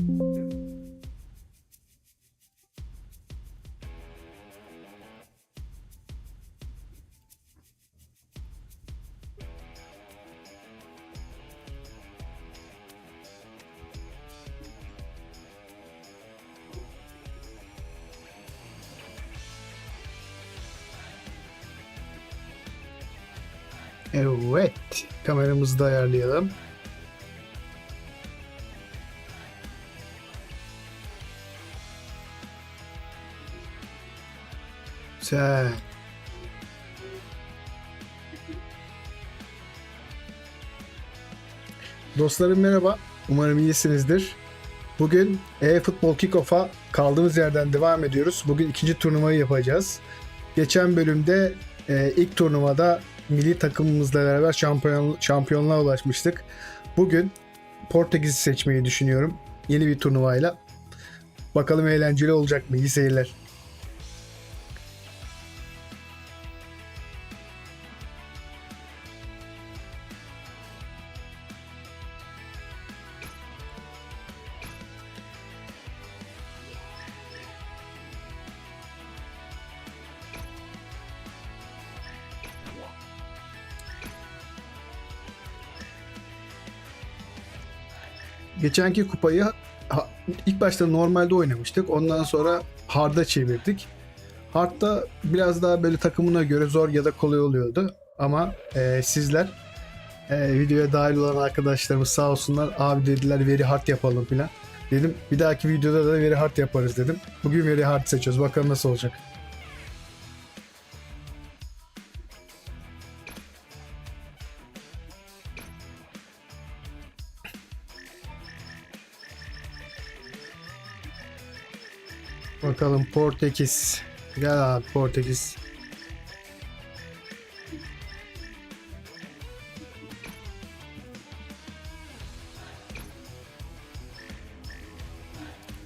Evet, kameramızı da ayarlayalım. Güzel. Dostlarım merhaba. Umarım iyisinizdir. Bugün eFootball Kickoff'a kaldığımız yerden devam ediyoruz. Bugün ikinci turnuvayı yapacağız. Geçen bölümde ilk turnuvada milli takımımızla beraber şampiyonluğa ulaşmıştık. Bugün Portekiz'i seçmeyi düşünüyorum. Yeni bir turnuvayla. Bakalım eğlenceli olacak mı? İyi seyirler. Geçenki kupayı ilk başta normalde oynamıştık. Ondan sonra hard'a çevirdik. Hard'da biraz daha böyle takımına göre zor ya da kolay oluyordu. Ama sizler videoya dahil olan arkadaşlarımız sağ olsunlar. Abi dediler very hard yapalım filan. Dedim bir dahaki videoda da very hard yaparız dedim. Bugün very hard seçiyoruz. Bakalım nasıl olacak. Bakalım Portekiz. Gel abi Portekiz.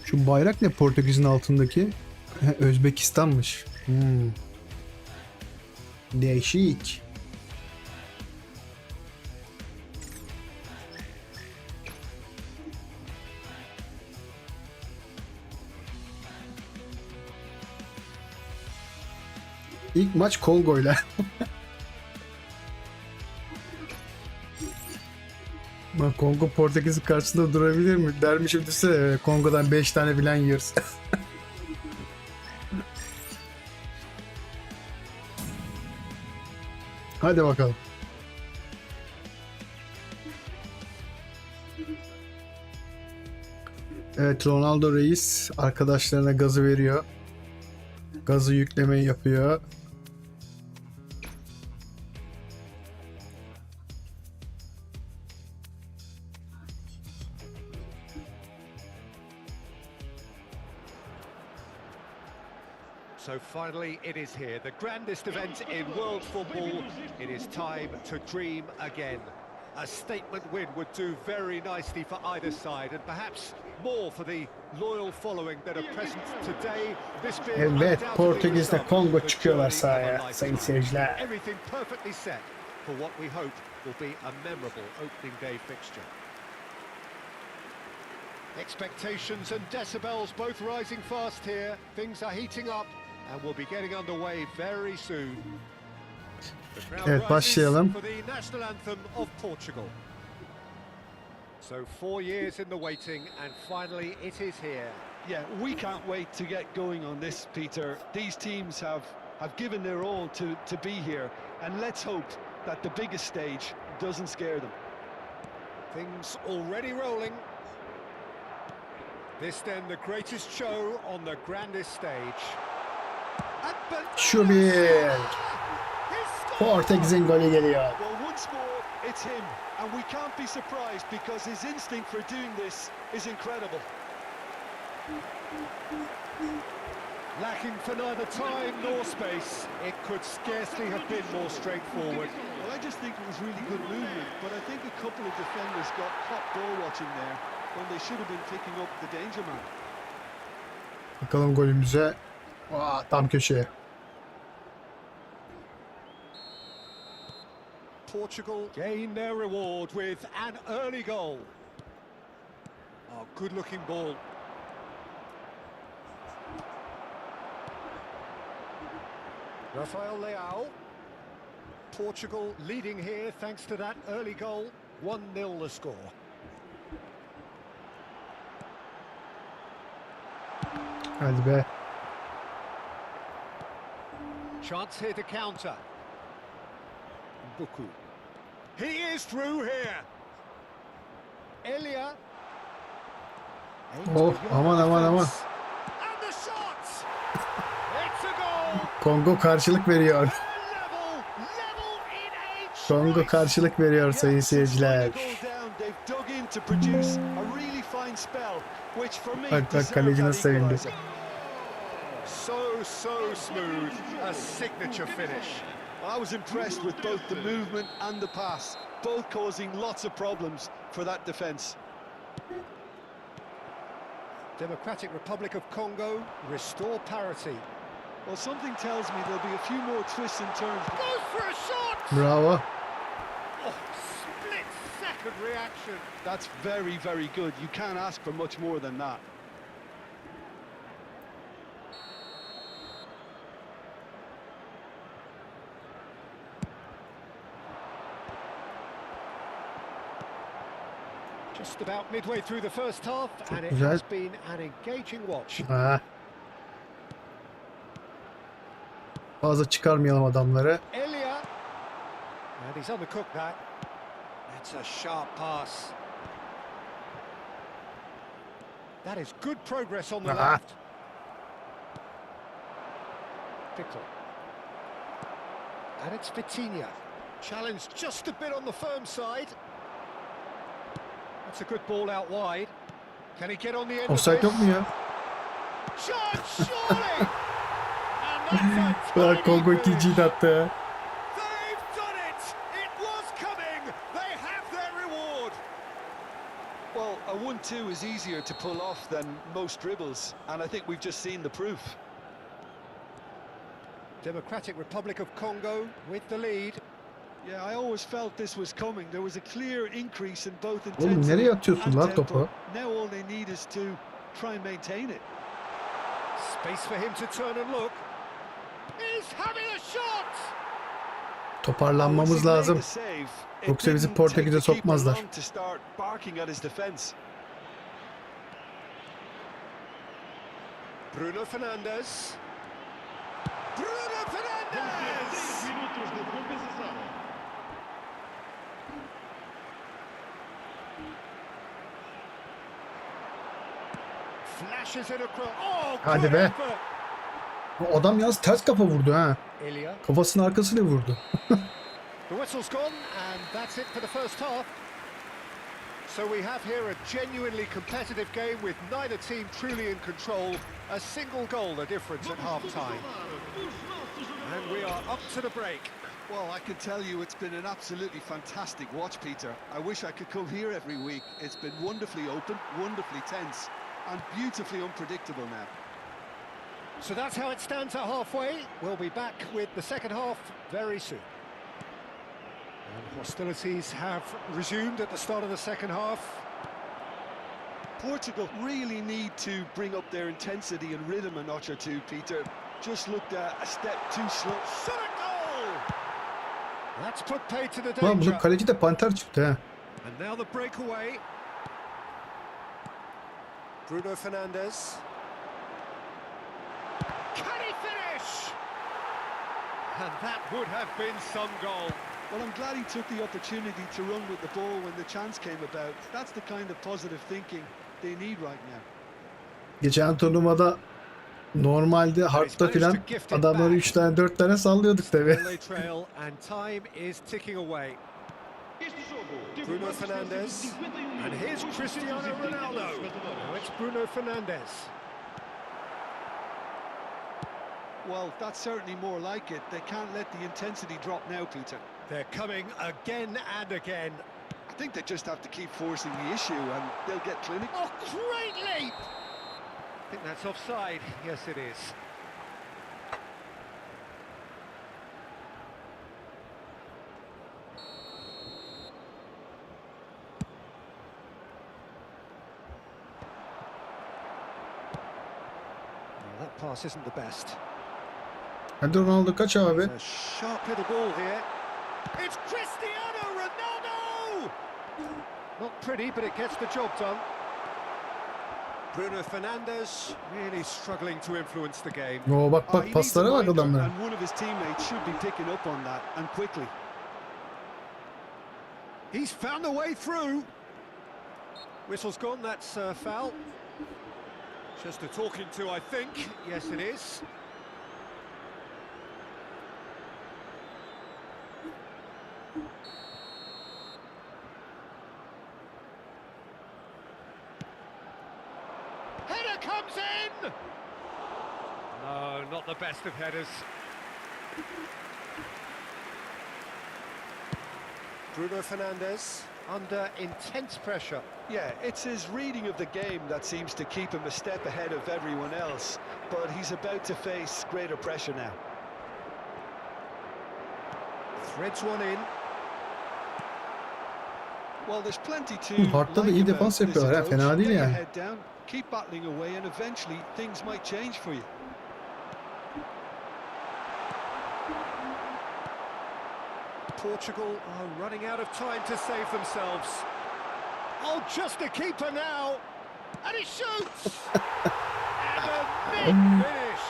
Şu bayrak ne Portekiz'in altındaki? Özbekistan'mış. Değişik. İlk maç Kongo'yla. Kongo Portekiz'in karşısında durabilir mi? Dermişim düşünsene Kongo'dan 5 tane bilen yiyoruz. Hadi bakalım. Evet, Ronaldo Reis arkadaşlarına gazı veriyor. Gazı yüklemeyi yapıyor. So finally it is here, the grandest event in world football. It is time to dream again. A statement win would do very nicely for either side and perhaps more for the loyal following that are present today. This Evet, Portekiz'de Kongo çıkıyorlar sahaya sayın seyirciler. Everything perfectly set for what we hope will be a memorable opening day fixture. Expectations and decibels both rising fast here. Things are heating up and we'll be getting underway very soon. Evet, başlayalım. For the national anthem of Portugal. So 4 years in the waiting and finally it is here. Yeah, we can't wait to get going on this, Peter. These teams have given their all to be here, and let's hope that the biggest stage doesn't scare them. Things already rolling. This then the greatest show on the grandest stage. Şu bir Portekiz'in golü geliyor. Well, once more it's him, and we can't be surprised because his instinct for doing this is incredible. Lacking for neither time nor space. It could scarcely have been more straightforward. Well, I just think it was really good movement, but I think a couple of defenders got caught ball watching there when they should have been picking up the danger man. Bakalım golümüze. Tam köşeye. Portugal gain their reward with an early goal. Oh, good-looking ball. Rafael Leao. Portugal leading here thanks to that early goal. 1-0 the score. Hadi be. Chance here to counter. Buku. He is through here. Elia. Oh, aman aman aman. And the shot. It's a goal. Kongo karşılık veriyor. Level in age. Kongo karşılık veriyor sayın seyirciler. Bak bak kaleci nasıl sevindi. So smooth. A signature finish. I was impressed with both the movement and the pass, both causing lots of problems for that defence. Democratic Republic of Congo restore parity. Well, something tells me there'll be a few more twists and turns. Goes for a shot! Bravo. Oh, split-second reaction. That's very, very good. You can't ask for much more than that. Just about midway through the first half, and it güzel. has been an engaging watch. Ha. Fazla çıkarmayalım adamları. Elia, and he's undercooked that. That's a sharp pass. That is good progress on the left. Pickle. And it's Vitinha. Challenged just a bit on the firm side. That's a good ball out wide. Can he get on the end Offside of yok this? mu ya? Shot, surely! And that's a Bak Kongo tiny ikinciyi finish. de attı. They've done it! It was coming! They have their reward! Well, a 1-2 is easier to pull off than most dribbles, and I think we've just seen the proof. Democratic Republic of Congo with the lead. Yeah, I always felt this was coming. There was a clear increase in both Oğlum intensity nereye atıyorsun and lan tempo. topu? Now all they need is to try and maintain it. Space for him to turn and look. He's having a shot! Toparlanmamız lazım. Yoksa bizi Portekiz'e sokmazlar. Bruno Fernandes. Bruno Fernandes! Flashes it across. Oh, Hadi good be. effort. Bu adam yalnız ters kafa vurdu ha. Elia. Kafasının arkasıyla vurdu. The whistle's gone, and that's it for the first half. So we have here a genuinely competitive game with neither team truly in control. A single goal the difference at half-time. And we are up to the break. Well, I can tell you it's been an absolutely fantastic watch, Peter. I wish I could come here every week. It's been wonderfully open, wonderfully tense, and beautifully unpredictable now. So that's how it stands at halfway. We'll be back with the second half very soon. And hostilities have resumed at the start of the second half. Portugal really need to bring up their intensity and rhythm a notch or two, Peter. Just looked a step too slow. Shot a goal! That's put paid to the Lan danger. bunun kaleci de panter çıktı ha. And now the breakaway. Bruno Fernandes. Can he finish? And that would have been some goal. Well, I'm glad he took the opportunity to run with the ball when the chance came about. That's the kind of positive thinking they need right now. Geçen turnuvada normalde hardta filan adamları 3 tane 4 tane sallıyorduk tabi. Relay trail and time is ticking away. Bruno Fernandes. And here's Cristiano Ronaldo. Now it's Bruno Fernandes. Well, that's certainly more like it. They can't let the intensity drop now, Peter. They're coming again and again. I think they just have to keep forcing the issue and they'll get clinical. Oh, great leap! I think that's offside. Yes, it is. pass isn't the best. Hadi Ronaldo kaç abi? A sharp little ball here. It's Cristiano Ronaldo! Not pretty, but it gets the job done. Bruno Fernandes really struggling to influence the game. Oo, bak He needs a paslara bak minder, adamlara. and one of his teammates should be picking up on that, and quickly. He's found a way through. Whistle's gone, that's a foul. Just a talking to, I think. Yes, it is. Header comes in! No, not the best of headers. Bruno Fernandes under intense pressure. Yeah, it's his reading of the game that seems to keep him a step ahead of everyone else, but he's about to face greater pressure now. Threads one in. Well, there's plenty to Hart'ta da iyi like defans about this yapıyorlar ha, approach. fena değil Get your yani. head down, keep battling away, and eventually things might change for you. Portugal are running out of time to save themselves. Oh, just a keeper now. And he shoots! And a big finish.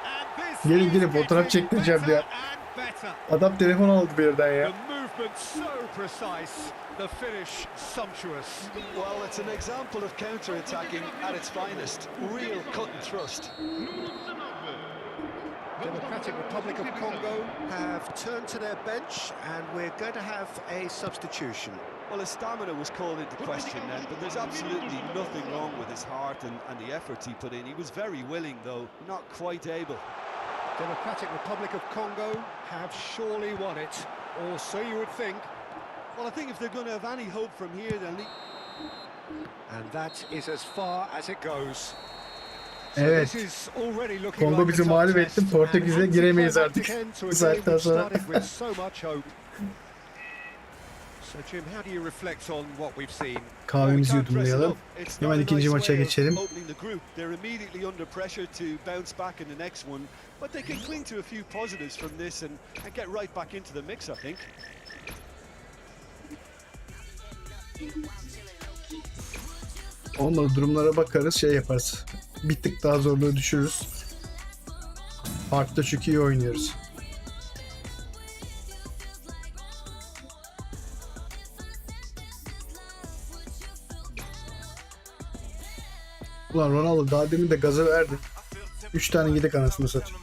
And this Gelin, is gelin, fotoğraf getting çektireceğim better ya. and better. Adam telefon aldı birden ya. The movement so precise, the finish sumptuous. Well, it's an example of counter-attacking at its finest. Real cut and thrust. Democratic Republic of Congo have turned to their bench, and we're going to have a substitution. Well, his stamina was called into question then, but there's absolutely nothing wrong with his heart and the efforts he put in. He was very willing, though not quite able. Democratic Republic of Congo have surely won it, or so you would think. Well, I think if they're going to have any hope from here, they'll need... And that is as far as it goes. Evet. Kongo bizi mağlup etti. Portekiz'e giremeyiz artık. Bu saatten sonra. Kahvemizi yudumlayalım. Hemen ikinci maça geçelim. Onunla durumlara bakarız, şey yaparız. Bir tık daha zorluğu düşürürüz. Parkta çünkü iyi oynuyoruz. Ulan Ronaldo daha demin de gaza verdi. 3 tane yedek anasını satıyor.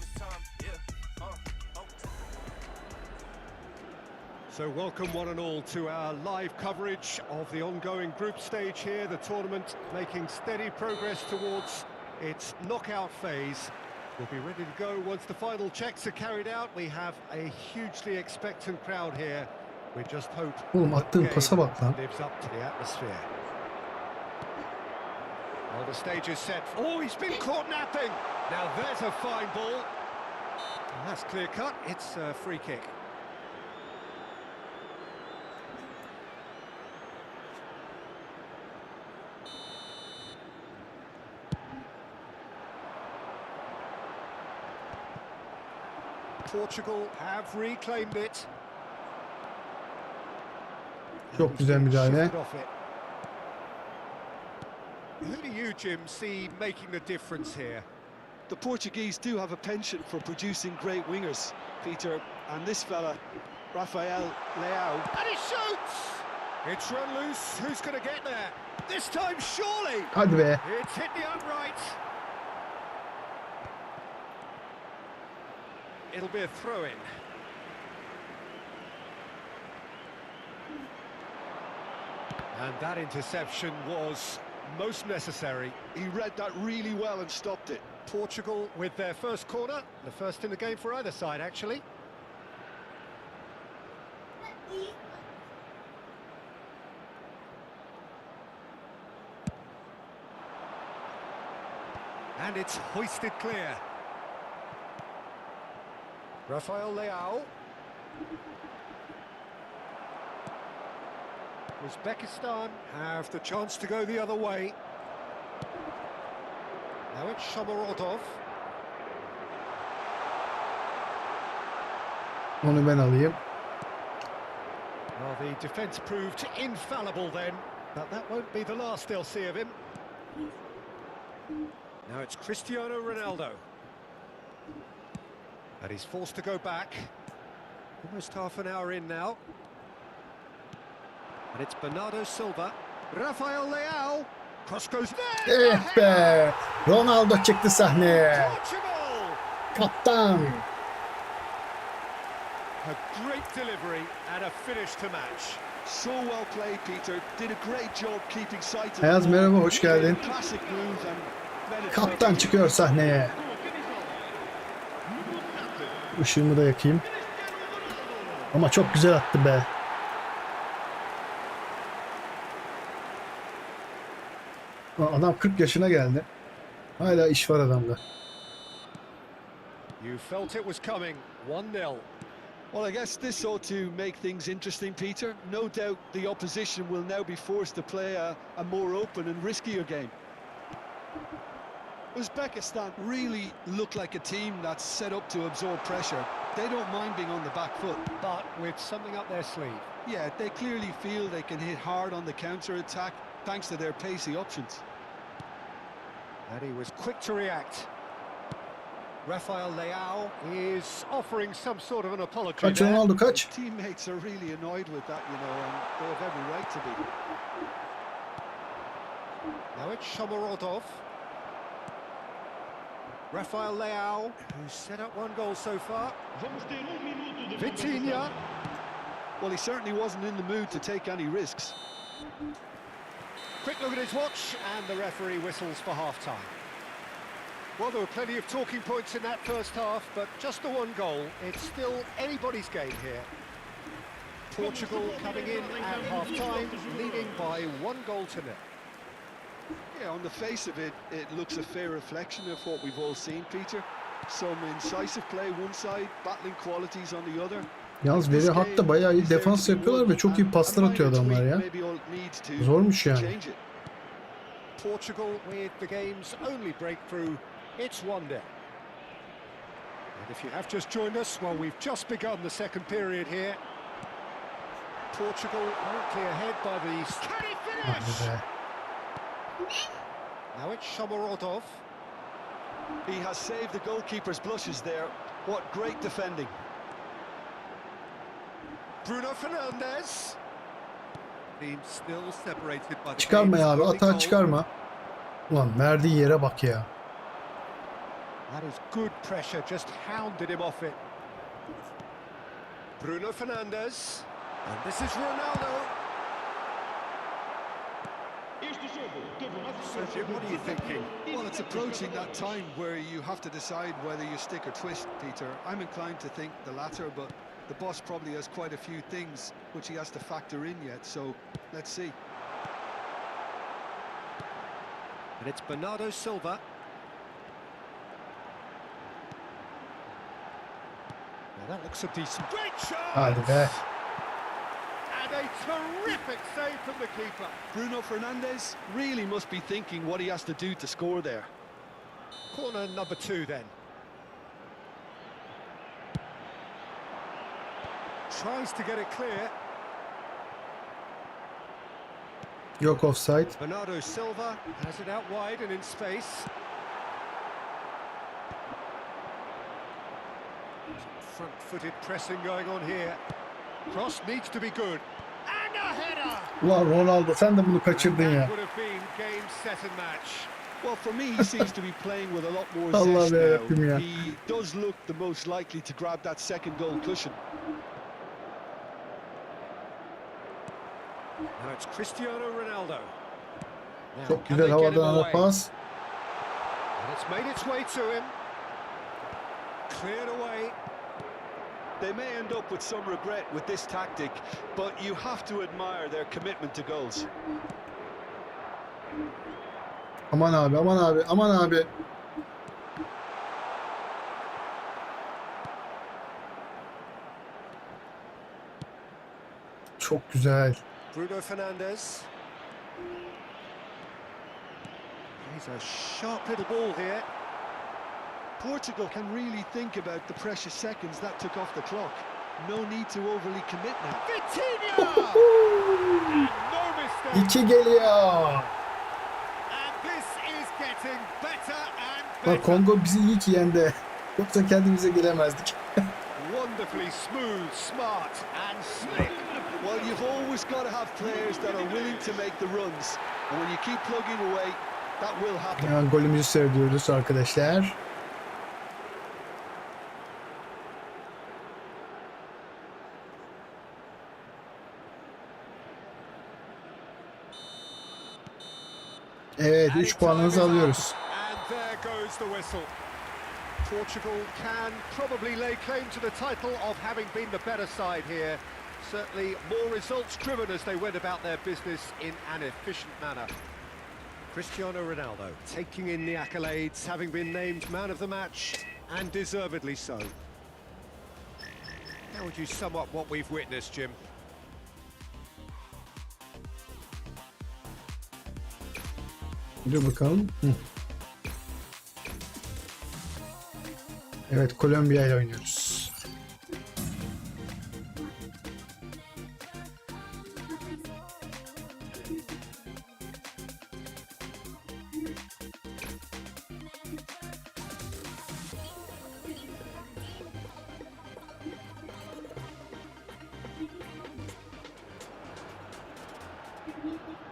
So welcome one and all to our live coverage of the ongoing group stage here, the tournament making steady progress towards its knockout phase. We'll be ready to go once the final checks are carried out. We have a hugely expectant crowd here. We just hope Oğlum attığın pasa bak lan. lives up to the atmosphere. Well, the stage is set. Oh, he's been caught napping. Now there's a fine ball. And that's clear cut. It's a free kick. Portugal have reclaimed it. Çok güzel müdahale. Who do you, Jim, see making the difference here? The Portuguese do have a penchant for producing great wingers, Peter, and this fella, Rafael Leao. And he shoots! It's run loose. Who's going to get there? This time, surely! Hadi be. It's hit the upright. It'll be a throw-in. And that interception was most necessary. He read that really well and stopped it. Portugal with their first corner, the first in the game for either side, actually. And it's hoisted clear. Rafael Leao. Uzbekistan have the chance to go the other way. Now it's Shomorodov. Onu ben alayım. Well, the defence proved infallible then, but that won't be the last they'll see of him. Now it's Cristiano Ronaldo. And he's forced to go back. Almost half an hour in now. And it's Bernardo Silva. Rafael Leao. Cross goes there. Eh be! Ronaldo çıktı sahneye. Portugal. Kaptan. A great delivery and a finish to match. So well played, Peter. Did a great job keeping sight of Ayaz the ball. merhaba, hoş geldin. Classic move and made it Kaptan perfect. çıkıyor sahneye. Işığımı da yakayım. Ama çok güzel attı be. Adam 40 yaşına geldi. Hala iş var adamda. You felt it was coming. 1-0. Well, I guess this ought to make things interesting, Peter. No doubt the opposition will now be forced to play a more open and riskier game. Uzbekistan really look like a team that's set up to absorb pressure. They don't mind being on the back foot. But with something up their sleeve. Yeah, they clearly feel they can hit hard on the counter-attack thanks to their pacey options. And he was quick to react. Rafael Leao is offering some sort of an apology Kaç there. Ronaldo kaç? Teammates are really annoyed with that, you know, and they have every right to be. Now it's Shomorodov. Rafael Leao, who's set up one goal so far. Vitinha. Well, he certainly wasn't in the mood to take any risks. Quick look at his watch, and the referee whistles for half-time. Well, there were plenty of talking points in that first half, but just the one goal. It's still anybody's game here. Portugal coming in at half-time, leading by 1-0. Yeah, on the face of it, it looks a fair reflection of what we've all seen, Peter. Some incisive play one side, battling qualities on the other. Yalnız veri hatta bayağı iyi defans yapıyorlar ve çok iyi paslar atıyor adamlar ya. Zormuş yani. Portugal with the game's only breakthrough. It's 1-0. And if you have just joined us, well, we've just begun the second period here. Portugal currently ahead by the... Can he finish? Hadi be. Now it's Shomorodov. He has saved the goalkeeper's blushes there. What great defending. Bruno Fernandes. Team still separated by the Çıkarma ya abi, game's atağı only çıkarma. Ulan verdiği yere bak ya. goal. That is good pressure, just hounded him off it. Bruno Fernandes. And this is Ronaldo. So Jim, what are you thinking? Well, it's approaching that time where you have to decide whether you stick or twist, Peter. I'm inclined to think the latter, but the boss probably has quite a few things which he has to factor in yet, so let's see. And it's Bernardo Silva. Now that looks a decent... Great shot! Hadi be. And a terrific save from the keeper. Bruno Fernandes really must be thinking what he has to do to score there. Corner number 2 then. Tries to get it clear. Yok offside. Bernardo Silva has it out wide and in space. Front-footed pressing going on here. Cross needs to be good. And a header! Ulan Ronaldo sen de bunu kaçırdın ya. That would have been game, set and match. Well, for me, he seems to be playing with a lot more Allah zest yarabbim ya. now. He does look the most likely to grab that second goal cushion. Now it's Cristiano Ronaldo. Now, Çok can güzel they get him havadan ara away? pas. And it's made its way to him. Cleared away. They may end up with some regret with this tactic, but you have to admire their commitment to goals. Aman abi, aman abi, aman abi. Çok güzel. Bruno Fernandes. He's a sharp little ball here. Portugal can really think about the precious seconds that took off the clock. No need to overly commit now. Vitinha! And no mistake. 2 geliyor. And this is getting better and Bak better. Kongo bizi iyi ki yendi. Yoksa kendimize gelemezdik. Wonderfully smooth, smart and slick. Well, you've always got to have players that are willing to make the runs. And when you keep plugging away, that will happen. Hemen golümüzü seyrediyoruz arkadaşlar. Evet, 3 puanımızı alıyoruz. And there goes the whistle. Portugal can probably lay claim to the title of having been the better side here. Certainly more results driven as they went about their business in an efficient manner. Cristiano Ronaldo taking in the accolades, having been named man of the match, and deservedly so. How would you sum up what we've witnessed, Jim? Dur bakalım. Evet, Kolombiya ile oynuyoruz.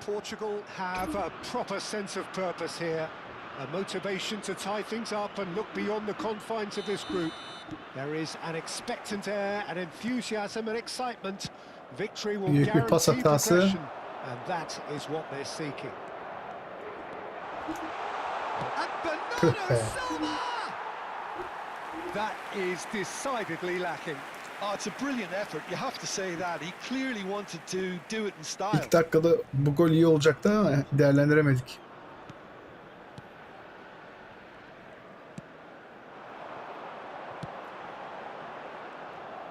Portugal have a proper sense of purpose here, a motivation to tie things up and look beyond the confines of this group. There is an expectant air, an enthusiasm and excitement. Victory will Büyük bir pas guarantee hatası. progression, and that is what they're seeking. And Tüh Bernardo be. Silva! That is decidedly lacking. Oh, it's a brilliant effort. You have to say that. He clearly wanted to do it in style. İlk dakikada bu gol iyi olacaktı ama değerlendiremedik.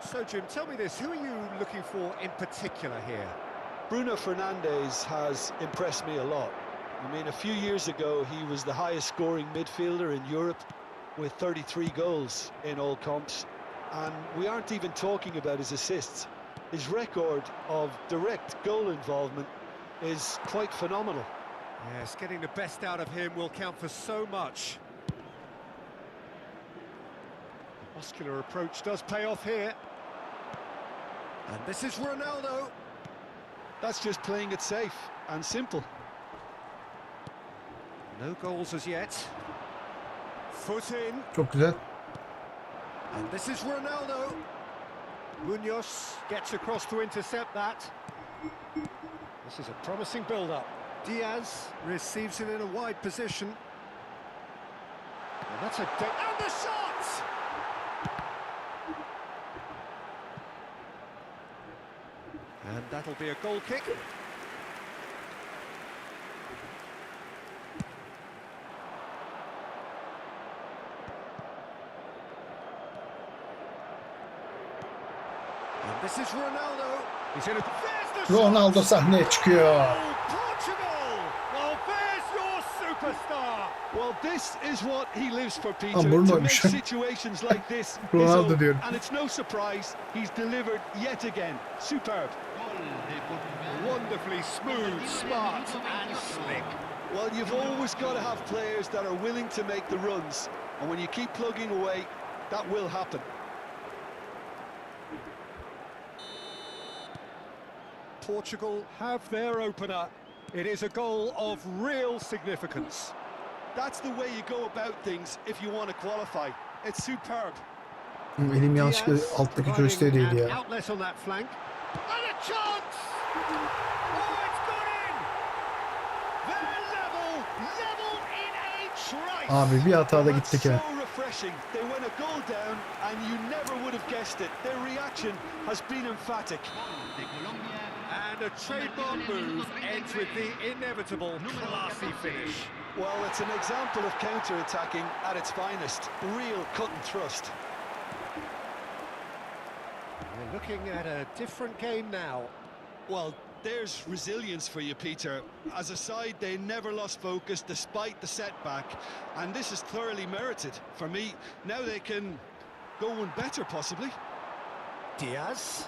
So, Jim, tell me this, who are you looking for in particular here? Bruno Fernandes has impressed me a lot. I mean, a few years ago, he was the highest scoring midfielder in Europe with 33 goals in all comps. And we aren't even talking about his assists. His record of direct goal involvement is quite phenomenal. Yes, getting the best out of him will count for so much. The muscular approach does pay off here. And this is Ronaldo. That's just playing it safe and simple. No goals as yet. Foot in. Çok güzel. And this is Ronaldo. Munoz gets across to intercept that. This is a promising build-up. Diaz receives it in a wide position. And that's a... And the shot! And that'll be a goal kick. And this is Ronaldo. He's in a... There's the Ronaldo shot! sahneye çıkıyor. Oh, Portugal! Well, there's your superstar. Well, this is what he lives for, Peter. Bruno To make oymuş. situations like this is Ronaldo own. diyorum. And it's no surprise he's delivered yet again. Superb. Wonderfully smooth, smart and slick. Well, you've always got to have players that are willing to make the runs. And when you keep plugging away, that will happen. Portugal have their opener. It is a goal of real significance. That's the way you go about things if you want to qualify. It's superb. Elim yanlışlıkla Diaz alttaki providing joystick'e değdi an ya. outlet on that flank. And a chance! Oh, it's gone in! They're level in a trice! Abi bir hatada That's gittik ya. so refreshing. They win a goal down and you never would have guessed it. Their reaction has been emphatic. And a trademark move ends with the inevitable classy finish. Well, it's an example of counter-attacking at its finest. Real cut and thrust. We're looking at a different game now. Well, there's resilience for you, Peter. As a side, they never lost focus despite the setback, and this is thoroughly merited. For me, now they can go one better, possibly. Diaz.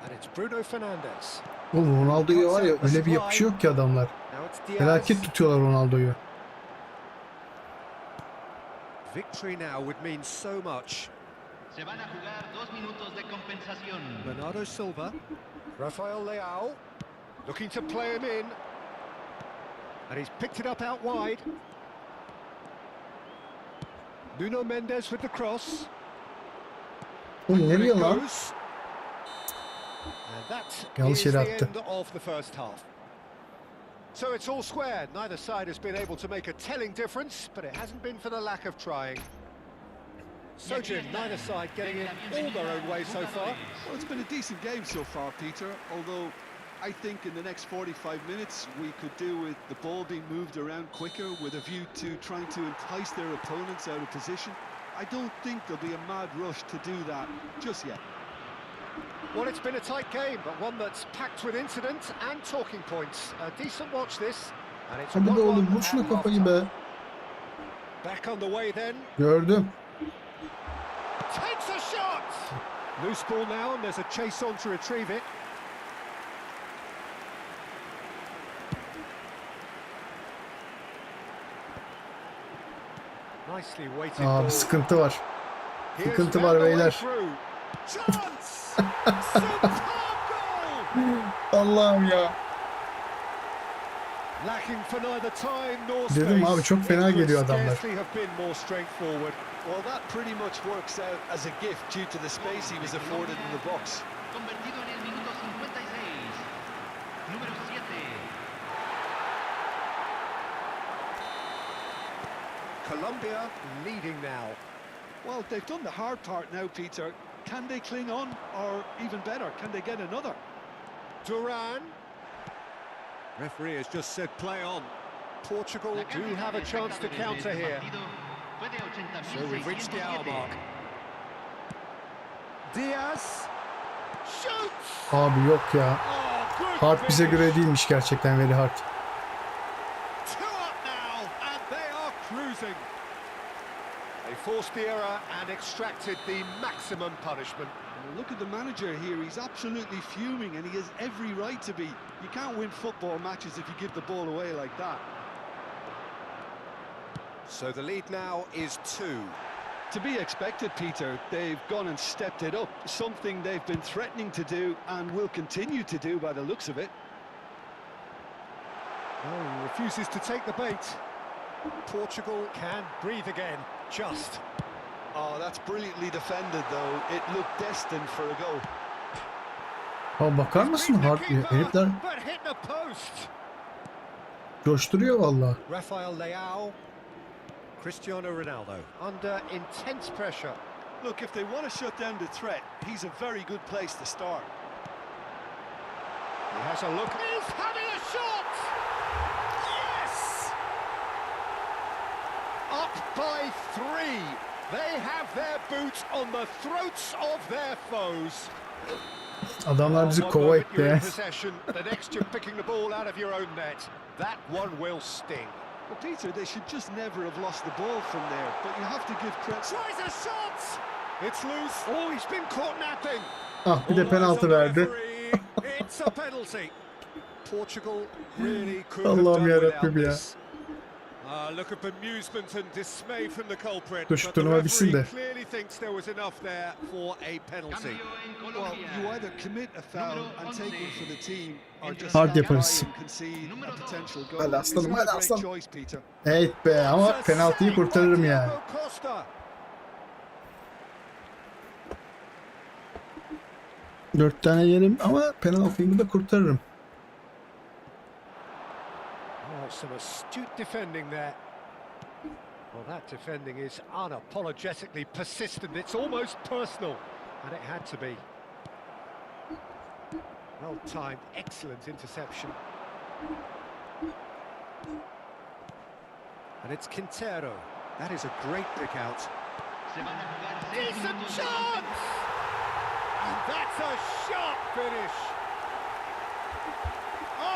And it's Bruno Fernandes. Oğlum Ronaldo'ya var ya öyle bir yapışıyor ki adamlar. Now it's Diaz. Felaket tutuyorlar Ronaldo'yu. Victory now would mean so much. Se van a jugar 2 minutos de compensación. Bernardo Silva. Rafael Leao. Looking to play him in. And he's picked it up out wide. Nuno Mendes with the cross. Oğlum nereye And it lan? goes. And that Yanlış is yere the attı. end of the first half. So it's all square. Neither side has been able to make a telling difference, but it hasn't been for the lack of trying. So Jim, neither side getting it all their own way so far. Well, it's been a decent game so far, Peter, although I think in the next 45 minutes we could do with the ball being moved around quicker with a view to trying to entice their opponents out of position. I don't think there'll be a mad rush to do that just yet. Well, it's been a tight game, but one that's packed with incident and talking points. A decent watch this, and it's Hadi be 1-1 oğlum vur at şuna kafayı half-time. be. Back on the way then. Gördüm. Takes a shot! Loose ball now, and there's a chase on to retrieve it. Nicely weighted Aa ball. bir sıkıntı var. Here's sıkıntı found var the way beyler. through. Chance! Superb goal! Allah'ım ya. Lacking for neither time nor Dedim space. abi çok fena It could geliyor adamlar. scarcely have been more straightforward. Well, that pretty much works out as a gift due to the space he was afforded in the box. Convertido en el minuto 56. Número 7. Colombia leading now. Well, they've done the hard part now, Peter. Can they cling on, or even better, can they get another? Duran. Referee has just said play on. Portugal do have a chance to counter here. So we've reached the hour mark. Diaz. Shoots! Abi yok ya. Oh, good Hart bize finish. göre değilmiş gerçekten Veli Hart. 2 up now, and they are cruising. They forced the error and extracted the maximum punishment. Well, look at the manager here. He's absolutely fuming, and he has every right to be. You can't win football matches if you give the ball away like that. So the lead now is 2. To be expected, Peter. They've gone and stepped it up, something they've been threatening to do and will continue to do by the looks of it. Oh, he refuses to take the bait. Portugal can breathe again, just. Oh, that's brilliantly defended, though. It looked destined for a goal. Abi bakar mısın Hart? Herifler But hit the post. coşturuyor valla. Rafael Leao, Cristiano Ronaldo under intense pressure. Look, if they want to shut down the threat, he's a very good place to start. He has a look. He's having a shot. Yes! Up by 3. They have their boots on the throats of their foes. Adamlar bizi One kova moment etti you're ya. in possession, the next you're picking the ball out of your own net. That one will sting. Well, Peter, they should just never have lost the ball from there, but you have to give credit. Tries a shot. It's loose. Oh, he's been caught napping. Ah bir de penaltı verdi. It's a penalty. Portugal really could have Allah'ım done yarabbim without ya. this. Look of bemusement and dismay from the culprit. Dur şu But the turnuva bitsin referee de. clearly thinks there was enough there for a penalty. Cambio en Well, Colombia. you either commit a foul and take one for the team, or just Hard stand by yaparız. and concede a potential goal. Hadi aslanım, It's not hadi a great aslanım. choice, Peter. Evet be ama penaltıyı kurtarırım yani. Costa. 4 tane yerim ama penaltıyı da kurtarırım. Oh, some astute defending there. Well, that defending is unapologetically persistent. It's almost personal, and it had to be. Well-timed, excellent interception. And it's Quintero. That is a great pick out. Se van a jugar 6 Decent minutos de chance! And that's a sharp finish.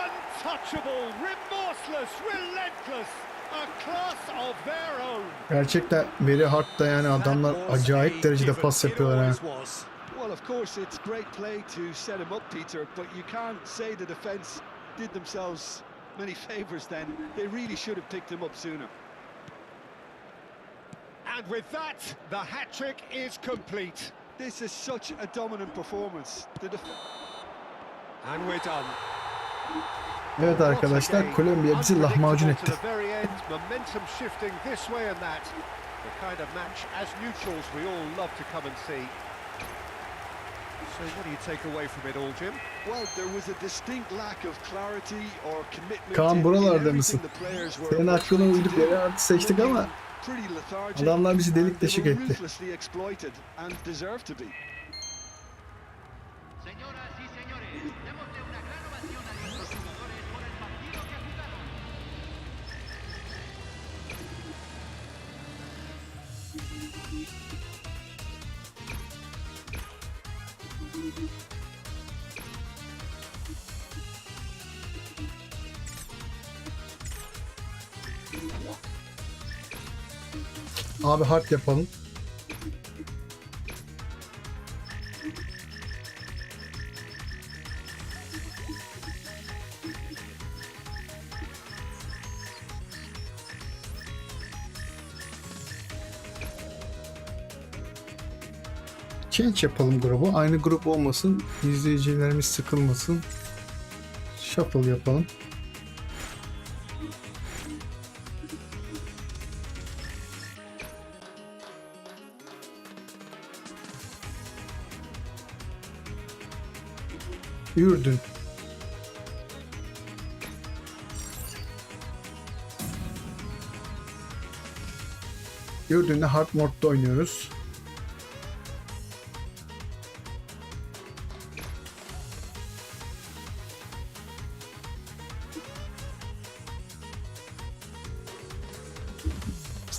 Untouchable, remorseless, relentless. A class of their own. Gerçekten Very Hard'da yani adamlar acayip derecede pas yapıyorlar ha. Well, of course, it's great play to set him up, Peter, but you can't say the defence did themselves many favours then. They really should have picked him up sooner. And with that, the hat-trick is complete. This is such a dominant performance. And we're done. Evet arkadaşlar, Kolombiya bizi lahmacun etti. Momentum shifting this way and that. The kind of match as neutrals we all love to come and see. So what do you take away from it all, Jim? Well, there was a distinct lack of clarity or commitment. Kaan buralarda mısın? Senin hakkına uyduk Very Hard'ı seçtik ama adamlar bizi delik deşik etti. Señoras y señores, démosle una gran ovación a nuestros jugadores por el partido que jugaron. Abi hard yapalım. Change yapalım grubu. Aynı grup olmasın. İzleyicilerimiz sıkılmasın. Shuffle yapalım. Ürdün. Ürdün'de hard modda oynuyoruz.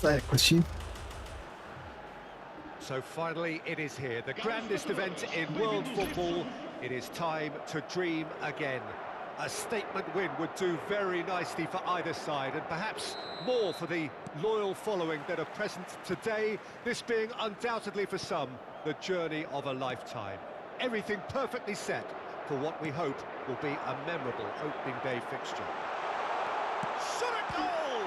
Daha yaklaşayım. So finally it is here, the grandest event in world football. It is time to dream again. A statement win would do very nicely for either side, and perhaps more for the loyal following that are present today, this being undoubtedly for some the journey of a lifetime. Everything perfectly set for what we hope will be a memorable opening day fixture. Shot at goal!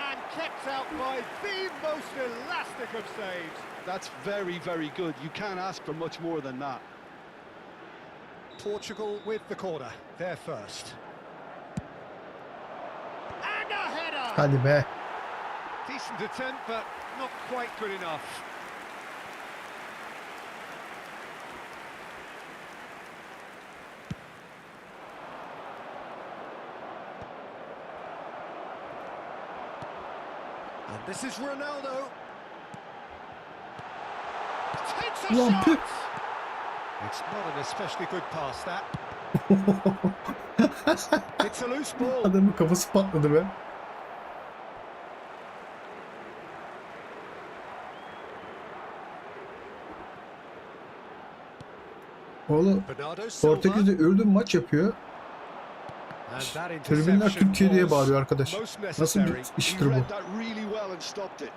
And kept out by the most elastic of saves. That's very, very good. You can't ask for much more than that. Portugal with the corner, they're first. And a header! Hadi be. Decent attempt, but not quite good enough. And this is Ronaldo. Takes a Ulan shot! püh. It's not an especially good pass, that. It's a loose ball. Adamın kafası patladı be. Oğlum Bernardo Silva. Portekiz'de Ürdün maç yapıyor. And that Tribünler interception Türkiye diye was bağırıyor arkadaş. most Nasıl bir necessary. iştir He bu? read that really well and stopped it.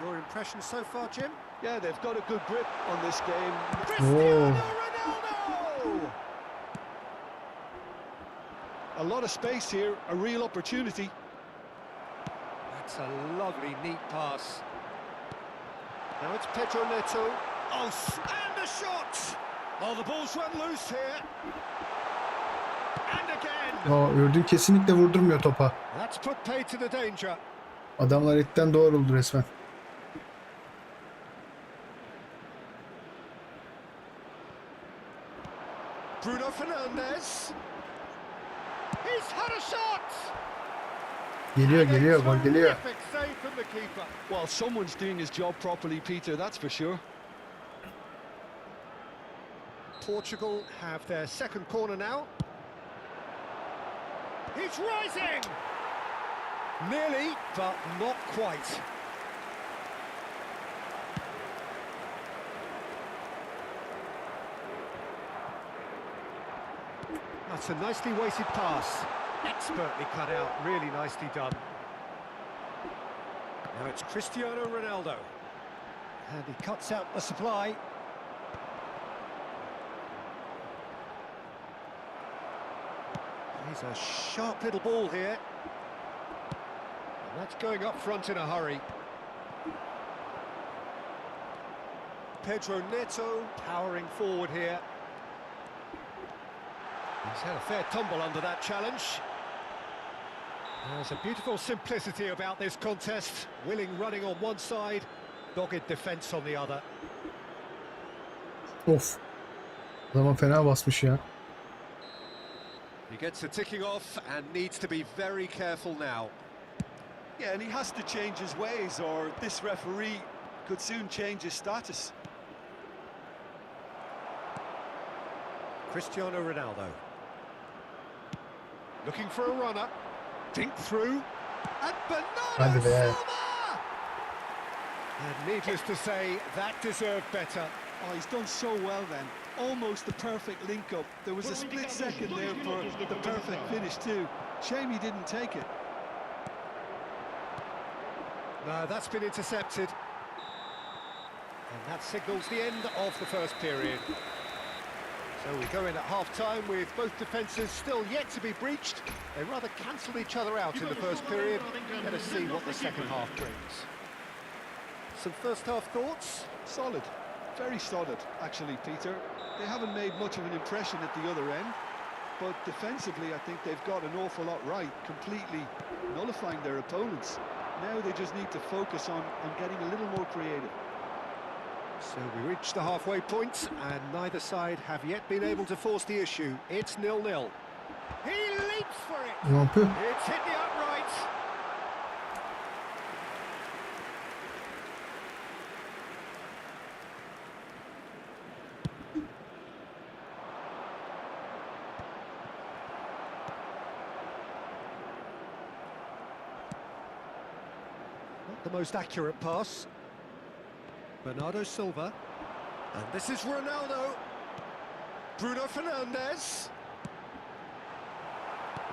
Your impression so far, Jim? Yeah, they've got a good grip on this game. Cristiano Oh. Ronaldo! A lot of space here, a real opportunity. That's a lovely, neat pass. Now it's Pedro Neto. Oh, and a shot! Oh, the ball's run loose here. And again. Aa, Ürdün kesinlikle vurdurmuyor topa. That's put paid to the danger. Adamlar etten doğruldu resmen. Bruno Fernandes. He's had a shot. Geliyor, gol geliyor. Terrific save from the keeper. Well, someone's doing his job properly, Peter, that's for sure. Portugal have their second corner now. He's rising! Nearly, but not quite. That's a nicely weighted pass. Expertly cut out, really nicely done. Now it's Cristiano Ronaldo. And he cuts out the supply. He's a sharp little ball here. And that's going up front in a hurry. Pedro Neto powering forward here. He's had a fair tumble under that challenge. There's a beautiful simplicity about this contest. Willing running on one side, dogged defence on the other. Of. Adama fena basmış ya. He gets the ticking off and needs to be very careful now. Yeah, and he has to change his ways, or this referee could soon change his status. Cristiano Ronaldo. Looking for a runner. Dink through. And Bernardo Hadi be. Silva! And needless to say, that deserved better. Oh, he's done so well then. Almost the perfect link-up. There was a split second there for the perfect finish too. Shame he didn't take it. No, that's been intercepted. And that signals the end of the first period. So we go in at half-time with both defences still yet to be breached. They rather cancelled each other out in the first period. Let us see what the second half brings. Some first-half thoughts? Solid. Very solid, actually, Peter. They haven't made much of an impression at the other end, but defensively, I think they've got an awful lot right, completely nullifying their opponents. Now they just need to focus on getting a little more creative. So we reach the halfway point, and neither side have yet been able to force the issue. It's 0-0. He leaps for it. Ne yapıyor? It's hit the upright. Not the most accurate pass. Bernardo Silva, and this is Ronaldo. Bruno Fernandes.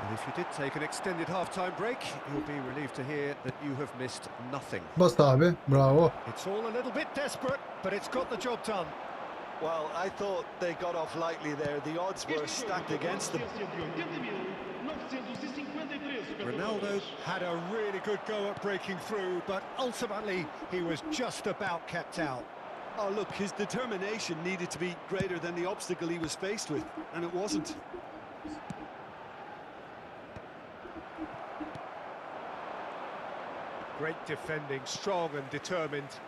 And if you did take an extended half-time break, you'll be relieved to hear that you have missed nothing. Bas abi. Bravo. It's all a little bit desperate, but it's got the job done. Well, I thought they got off lightly there. The odds were stacked against them. Ronaldo had a really good go at breaking through, but ultimately he was just about kept out. Oh, look, his determination needed to be greater than the obstacle he was faced with, and it wasn't. Great defending, strong and determined.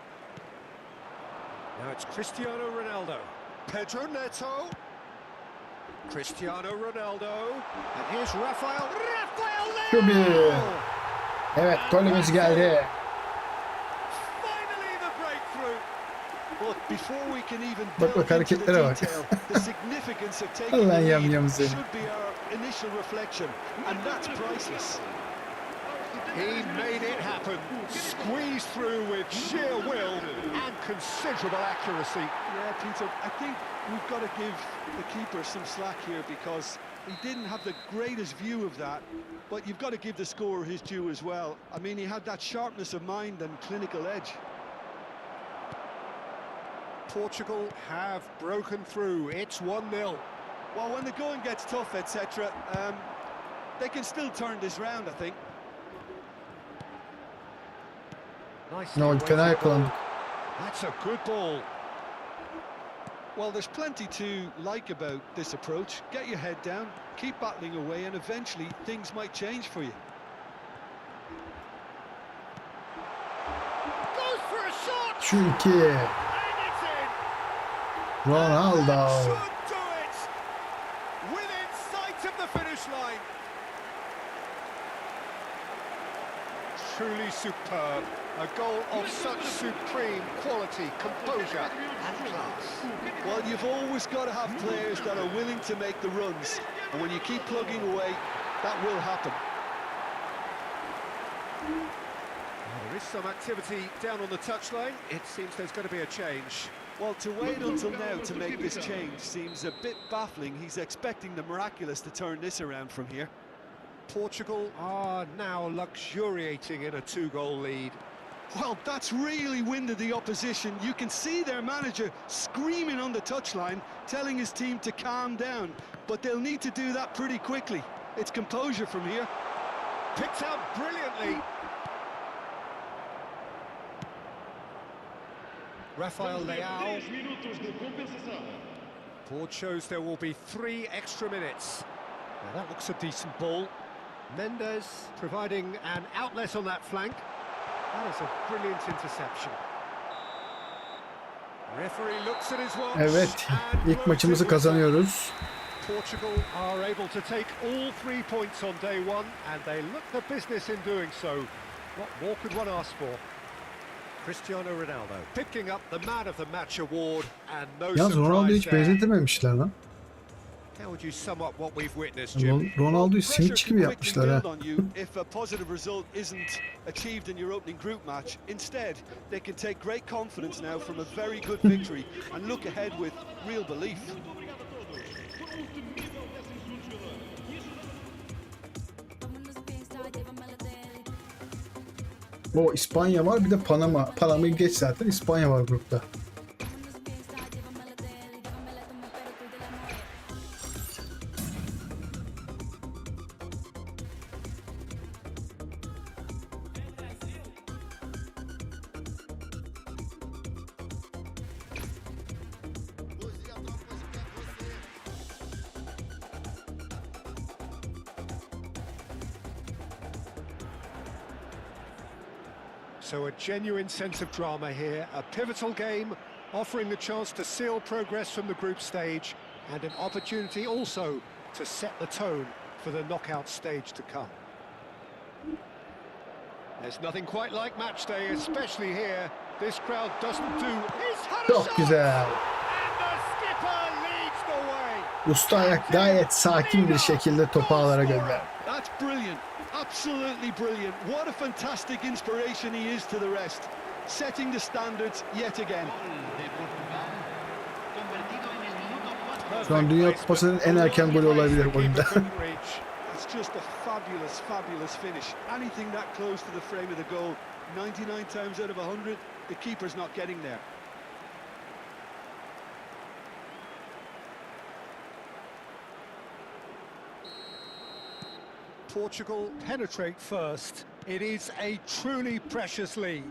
Now it's Cristiano Ronaldo. Pedro Neto. Cristiano Ronaldo. And here's Rafael Çok iyi. Leao! Evet, golümüz geldi. Finally the breakthrough. Look, before we can even Bak delve into the hareketlere bak. detail, the significance of taking Ulan the lead yamyamı seni. should be our initial reflection, and that's priceless. He made it happen. Squeezed through with sheer will and considerable accuracy. Yeah, Peter, I think we've got to give the keeper some slack here because he didn't have the greatest view of that, but you've got to give the scorer his due as well. I mean, he had that sharpness of mind and clinical edge. Portugal have broken through. It's 1-0. Well, when the going gets tough, etc., they can still turn this round, I think. Nicely No, weighted fena ball. yakalandık. That's a good ball. Well, there's plenty to like about this approach. Get your head down, keep battling away, and eventually things might change for you. Goes for a shot. Çünkü And it's in. Ronaldo. That should do it. Within sight of the finish line. Truly superb. A goal of such supreme quality, composure and class. Well, you've always got to have players that are willing to make the runs, and when you keep plugging away, that will happen. Well, there is some activity down on the touchline. It seems there's going to be a change. Well, to wait until now to make this change seems a bit baffling. He's expecting the miraculous to turn this around from here. Portugal are now luxuriating in a 2-goal lead. Well, that's really winded the opposition. You can see their manager screaming on the touchline, telling his team to calm down. But they'll need to do that pretty quickly. It's composure from here. Picked out brilliantly. Rafael Leao. Board shows there will be 3 extra minutes. Now that looks a decent ball. Mendes providing an outlet on that flank. That is a brilliant interception. Referee looks at his watch. Evet, and ilk maçımızı kazanıyoruz. Portugal are able to take all 3 points on day one, and they look the business in doing so. What more could one ask for? Cristiano Ronaldo picking up the Man of the Match award, and no Yalnız Ronaldo'yu surprise hiç there. benzetememişler lan. How would you sum up what we've witnessed, Jim? Ronaldo'yu Pressure simitçi can gibi quickly yapmışlar ha. build on you if a positive result isn't achieved in your opening group match. Instead, they can take great confidence now from a very good victory and look ahead with real belief. O İspanya var, bir de Panama. Panama'yı geç zaten. İspanya var grupta. So a genuine sense of drama here, a pivotal game, offering the chance to seal progress from the group stage, and an opportunity also to set the tone for the knockout stage to come. There's nothing quite like match day, especially here. This crowd doesn't do... He's had a Çok shot! güzel. And the skipper leads the way! Usta ayak gayet sakin bir şekilde topu ağlara gönderdi. That's brilliant, absolutely brilliant. What a fantastic inspiration he is to the rest. Setting the standards yet again. Şu an Dünya Kupası'nın en erken golü olabilir bu oyunda. It's just a fabulous, fabulous finish. Anything that close to the frame of the goal, 99 times out of 100, the keeper's not getting there. Portugal penetrate first. It is a truly precious lead.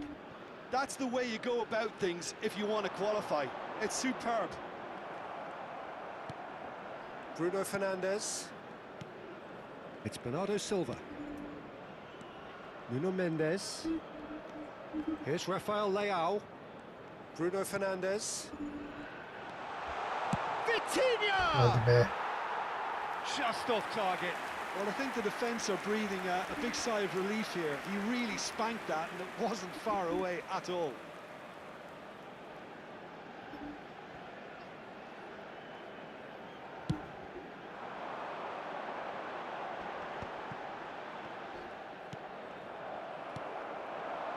That's the way you go about things if you want to qualify. It's superb. Bruno Fernandes. It's Bernardo Silva. Nuno Mendes. Here's Rafael Leao. Bruno Fernandes. Vitinha! Hadi be. Just off target. Well, I think the defence are breathing a big sigh of relief here. He really spanked that and it wasn't far away at all.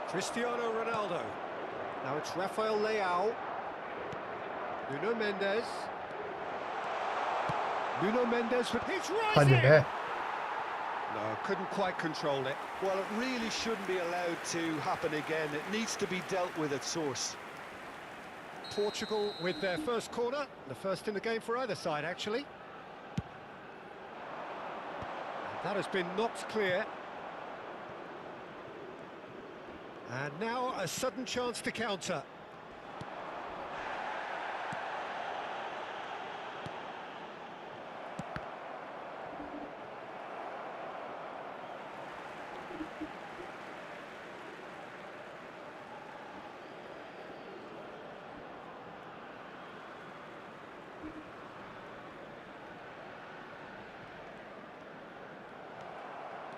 Cristiano Ronaldo. Now it's Rafael Leao. Nuno Mendes. Nuno Mendes with his Hadi rising. be. No, couldn't quite control it. Well, it really shouldn't be allowed to happen again. It needs to be dealt with at source. Portugal with their first corner, the first in the game for either side, actually. And that has been knocked clear. And now a sudden chance to counter.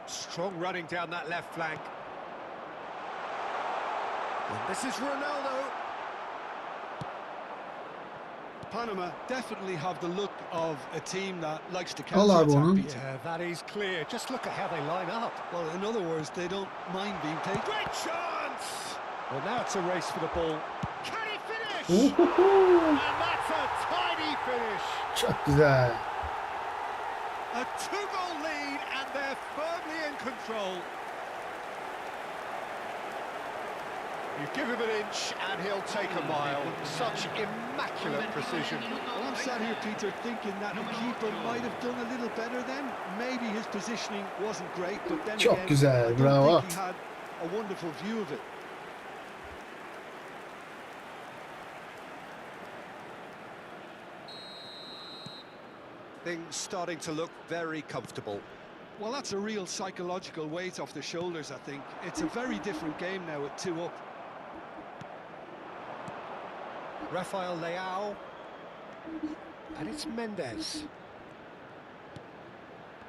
Strong running down that left flank. And this is Ronaldo. Panama definitely have the look of a team that likes to Al abi counter-attack, onu. Peter. Yeah, that is clear. Just look at how they line up. Well, in other words, they don't mind being taken. Great chance! Well, now it's a race for the ball. Can he finish? finish. Uhuhu. And that's a tiny finish. Çok güzel. A two-goal lead and they're firmly in control. You give him an inch and he'll take a mile. Such immaculate precision. Well, I'm sat here, Peter, thinking that the keeper might have done a little better then. Maybe his positioning wasn't great, but then Çok again, güzel, I don't bravo. think he had a wonderful view of it. Things starting to look very comfortable. Well, that's a real psychological weight off the shoulders, I think. It's a very different game now at 2 up. Rafael Leao. And it's Mendes.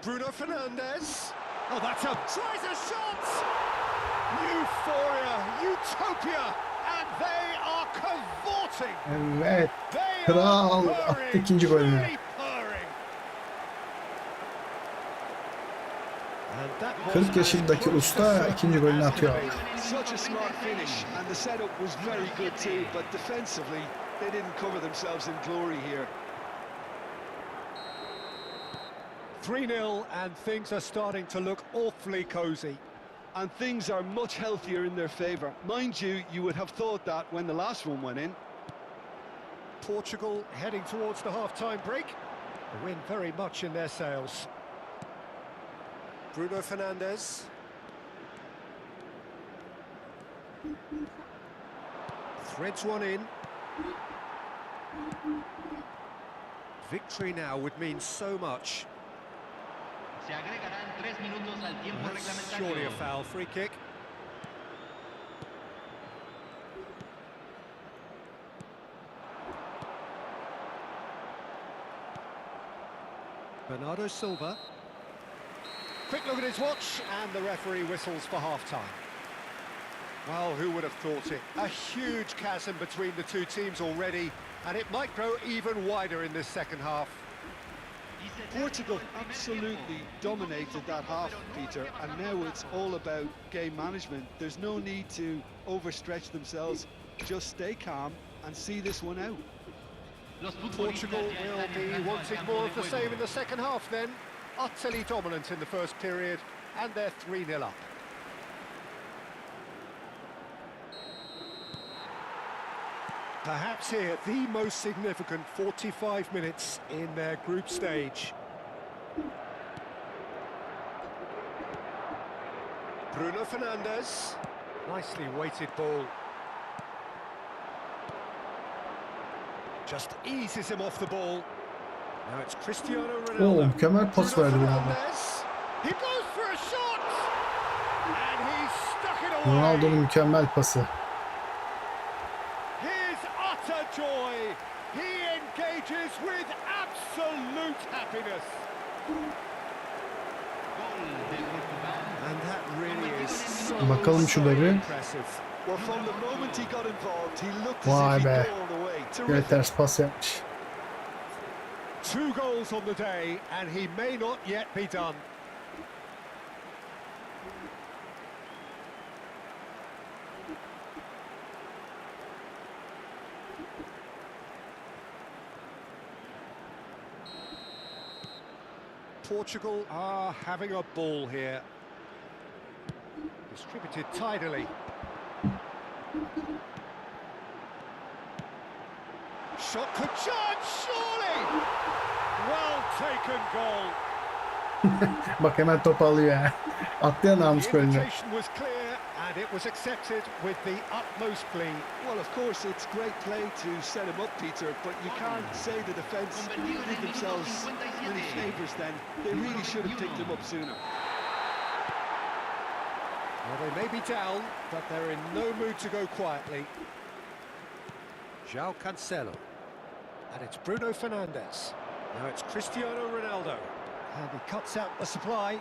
Bruno Fernandes. Oh, that's a... Tries a shot! Euphoria, utopia, and they are cavorting. Evet. They Kral are attı purring, ikinci golünü. truly purring. And that was 40 yaşındaki as usta close to ikinci golünü atıyor. Such a smart finish, and the setup was very good too, but defensively, they didn't cover themselves in glory here. 3-0, and things are starting to look awfully cosy. And things are much healthier in their favour. Mind you, you would have thought that when the last one went in. Portugal heading towards the half-time break. The wind very much in their sails. Bruno Fernandes. Threads one in. Victory now would mean so much. Se agregarán 3 minutos al tiempo That's surely a reglamentario. foul. Free kick. Bernardo Silva. Quick look at his watch, and the referee whistles for half-time. Well, who would have thought it? A huge chasm between the two teams already, and it might grow even wider in this second half. Portugal absolutely dominated that half, Peter, and now it's all about game management. There's no need to overstretch themselves. Just stay calm and see this one out. Portugal will be wanting more of the same in the second half then. Utterly dominant in the first period, and they're 3-0 up. Perhaps here, the most significant 45 minutes in their group stage. Bruno Fernandes. Nicely weighted ball. Just eases him off the ball. Now it's Cristiano Oo, Ronaldo. mükemmel pas verdi bu arada. Fernandes. He goes for a shot! And he's stuck it away. Ronaldo'nun mükemmel pası. His utter joy. He engages with absolute happiness. And that really is so, Bakalım so şuları. impressive. Well, from the moment he got involved, he looked Vay as if be. he'd go all the way. Böyle Terrific. ters pas yapmış. 2 goals on the day, and he may not yet be done. Portugal are having a ball here. Distributed tidily. Shot could charge, surely! Well taken goal. Bak hemen top alıyor ya. Atlayan almış The golünü. invitation was clear and it was accepted with the utmost glee. Well, of course, it's great play to set him up, Peter, but you can't say the defence did themselves many favours then. They really should have picked him up sooner. Well, they may be down, but they're in no mood to go quietly. João Cancelo. And it's Bruno Fernandes. Now it's Cristiano Ronaldo. And he cuts out the supply.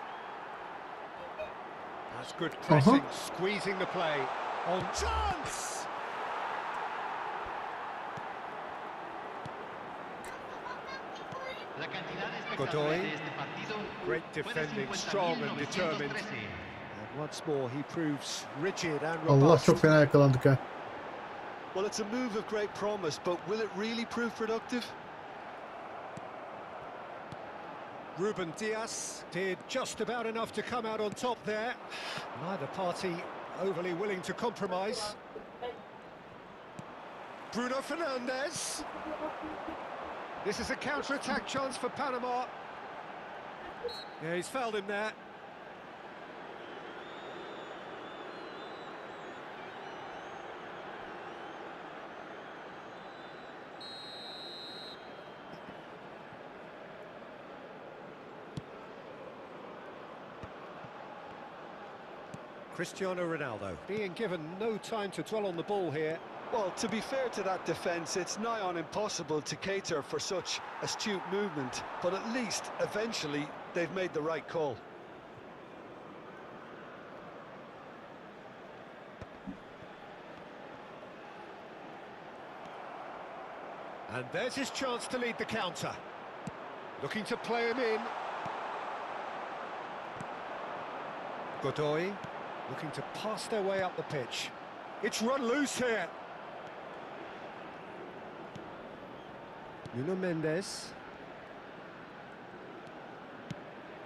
That's good pressing, squeezing the play. On chance! La cantidad de Godoy. espectadores de este partido Great fue de defending, strong and determined. 50.913. And once more he proves rigid and Allah robust. çok fena yakalandık ha. Well, it's a move of great promise, but will it really prove productive? Ruben Dias did just about enough to come out on top there. Neither party overly willing to compromise. Bruno Fernandes. This is a counter-attack chance for Panama. Yeah, he's fouled him there. Cristiano Ronaldo being given no time to dwell on the ball here. Well, to be fair to that defence, it's nigh on impossible to cater for such astute movement, but at least, eventually, they've made the right call. And there's his chance to lead the counter. Looking to play him in. Godoy looking to pass their way up the pitch. It's run loose here. Nuno Mendes.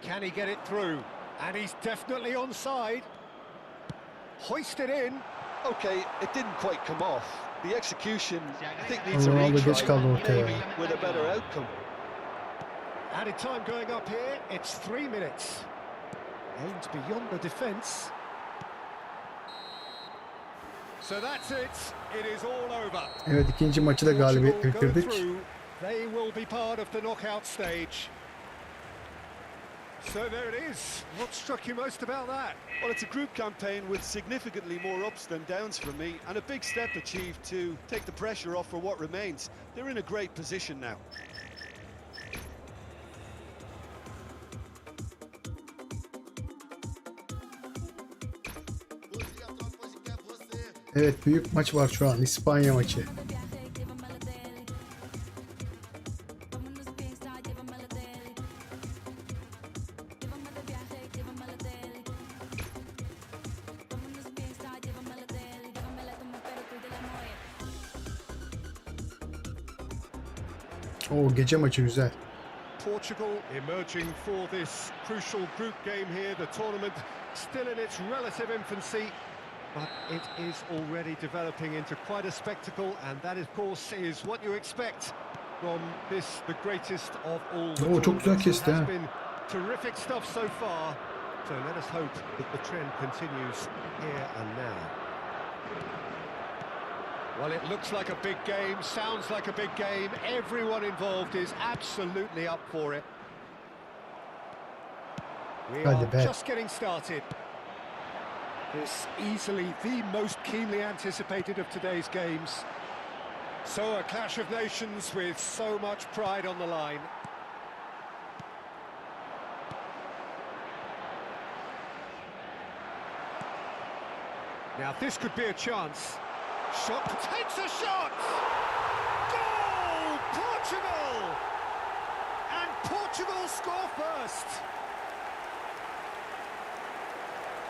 Can he get it through? And he's definitely onside. Hoisted in. Okay, it didn't quite come off. The execution, I think, needs a Ronaldo geç kaldı retry, ortaya. maybe with a better outcome. Added time going up here. It's 3 minutes. Aimed beyond the defence. So that's it. It is all over. Evet, ikinci maçı da galibiyetle Portugal go bitirdik. through. They will be part of the knockout stage. So there it is. What struck you most about that? Well, it's a group campaign with significantly more ups than downs for me, and a big step achieved to take the pressure off for what remains. They're in a great position now. Evet, büyük maç var şu an. İspanya maçı. Oo, gece maçı güzel. Portugal emerging for this crucial group game here. The tournament still in its relative infancy, but it is already developing into quite a spectacle, and that, of course, is what you expect from this, the greatest of all the Oo, çok güzel tournaments. kesti It ha. has been terrific stuff so far, so let us hope that the trend continues here and now. Well, it looks like a big game, sounds like a big game. Everyone involved is absolutely up for it. We Hadi are be. just getting started. This easily the most keenly anticipated of today's games. So a clash of nations with so much pride on the line. Now this could be a chance. Shot takes a shot! Goal! Portugal! And Portugal score first!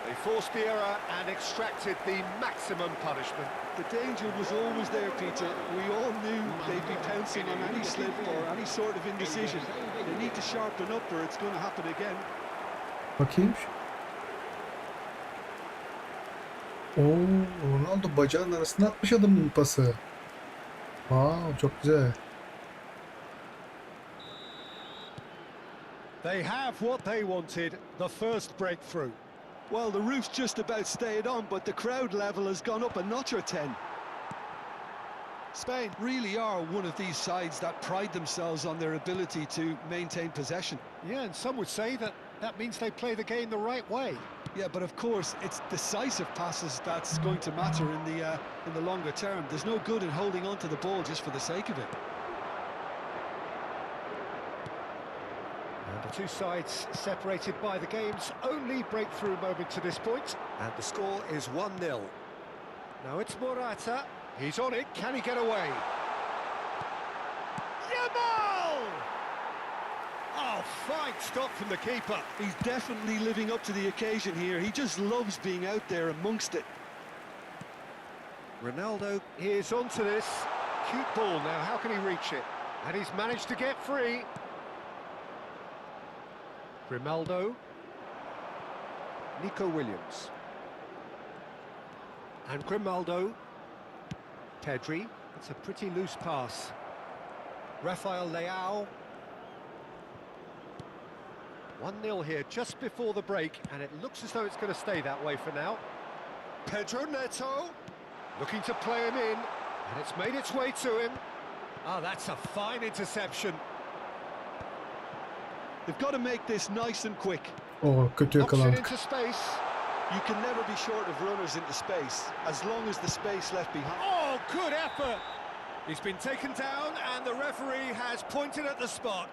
They forced the error and extracted the maximum punishment. The danger was always there, Peter. We all knew they'd be pouncing on any slip or any sort of indecision. They need to sharpen up or it's going to happen again. Bakayım. Oo, Ronaldo bacağın arasına atmış adamın pası. Wow, çok güzel. They have what they wanted, the first breakthrough. Well, the roof's just about stayed on, but the crowd level has gone up a notch or 10. Spain really are one of these sides that pride themselves on their ability to maintain possession. Yeah, and some would say that means they play the game the right way. Yeah, but of course, it's decisive passes that's going to matter in the longer term. There's no good in holding on to the ball just for the sake of it. And the two sides separated by the game's only breakthrough moment to this point. And the score is 1-0. Now it's Morata. He's on it. Can he get away? Yamal! Oh, fine stop from the keeper. He's definitely living up to the occasion here. He just loves being out there amongst it. Ronaldo is onto this. Cute ball now, how can he reach it? And he's managed to get free. Grimaldo. Nico Williams. And Grimaldo. Pedri. It's a pretty loose pass. Rafael Leao. 1-0 here just before the break, and it looks as though it's going to stay that way for now. Pedro Neto. Looking to play him in, and it's made its way to him. Ah, that's a fine interception. They've got to make this nice and quick. O kötü Knocks it yakalandık. into space. You can never be short of runners into space, as long as the space left behind. Oh, good effort! He's been taken down, and the referee has pointed at the spot.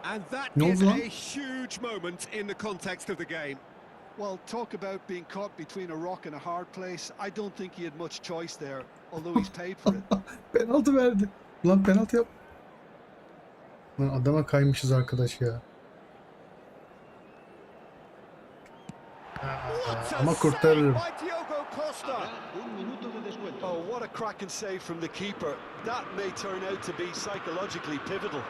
And that Ne is oldu a lan? huge moment in the context of the game. Well, talk about being caught between a rock and a hard place. I don't think he had much choice there, although he's paid for it. Penaltı verdi. Ulan penaltı yap. Lan adama kaymışız arkadaş ya. What a Ama save kurtarırım. by Diogo Costa. Oh, what a cracking save from the keeper. That may turn out to be psychologically pivotal.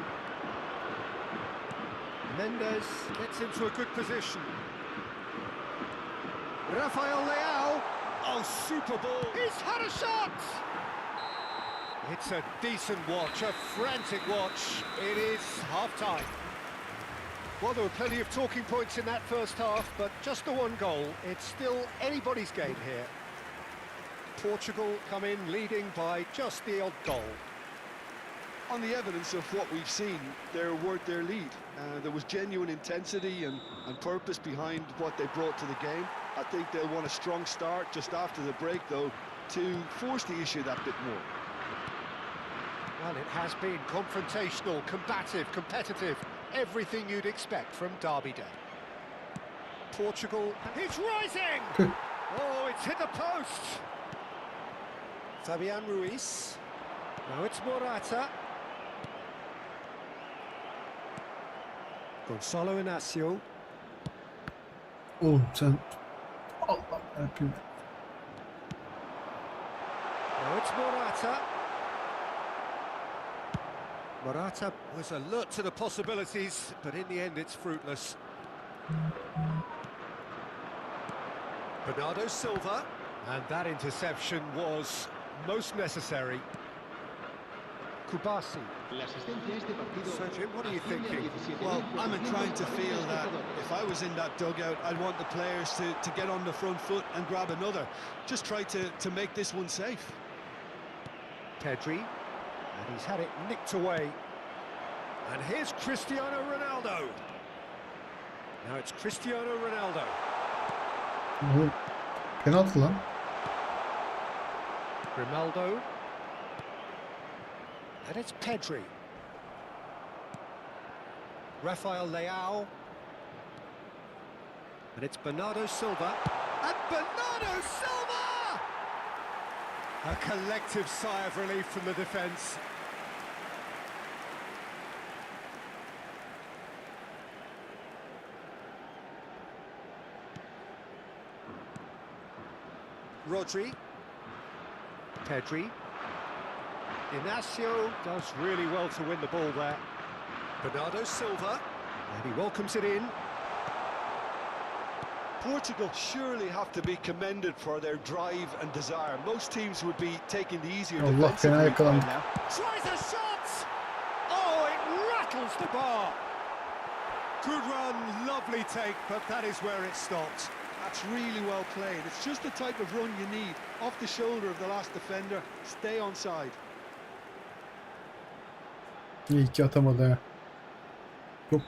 Mendes gets into a good position. Rafael Leao. Oh, super ball. He's had a shot. It's a decent watch, a frantic watch. It is half-time. Well, there were plenty of talking points in that first half, but just the one goal. It's still anybody's game here. Portugal come in leading by just the odd goal. On the evidence of what we've seen, they're worth their lead. There was genuine intensity and purpose behind what they brought to the game. I think they'll want a strong start just after the break, though, to force the issue that bit more. Well, it has been confrontational, combative, competitive, everything you'd expect from Derby Day. Portugal, it's rising! Oh, it's hit the post! Fabian Ruiz. Now it's Morata. Gonzalo Inacio. Oğlum sen... Allah yapayım. Now it's Morata. Morata was alert to the possibilities, but in the end it's fruitless. Bernardo Silva, and that interception was most necessary. Kubasi. So Jim, what are you thinking? Well, I'm inclined to feel that if I was in that dugout, I'd want the players to get on the front foot and grab another. Just try to make this one safe. Pedri, and he's had it nicked away. And here's Cristiano Ronaldo. Now it's Cristiano Ronaldo. Oğlum, penaltı lan. Grimaldo. And it's Pedri. Rafael Leao. And it's Bernardo Silva. And Bernardo Silva! A collective sigh of relief from the defence. Rodri. Pedri. Inacio does really well to win the ball there. Bernardo Silva, and he welcomes it in. Portugal surely have to be commended for their drive and desire. Most teams would be taking the easier Allah, defensive fena route by yakalandı. now. Tries a shot! Oh, it rattles the bar. Good run, lovely take, but that is where it stopped. That's really well played. It's just the type of run you need. Off the shoulder of the last defender, stay onside. İyi ki atamadı ha. Yok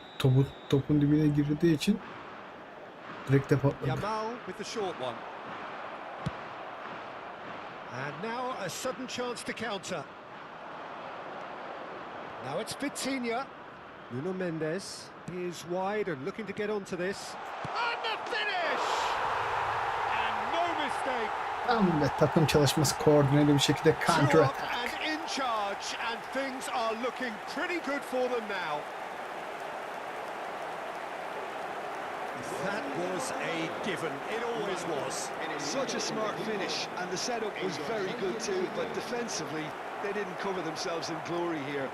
topun dibine girdiği için direkt de patladı. Yamal with the short one. And now a sudden chance to counter. Now it's Vitinha. Nuno Mendes is wide and looking to get onto this. And the finish! And no mistake. Tam ve takım çalışması koordineli bir şekilde counter Two up attack. and in charge, and things are looking pretty good for them now. That was a given. It always was. Such a smart finish, and the setup was very good too, but defensively, they didn't cover themselves in glory here.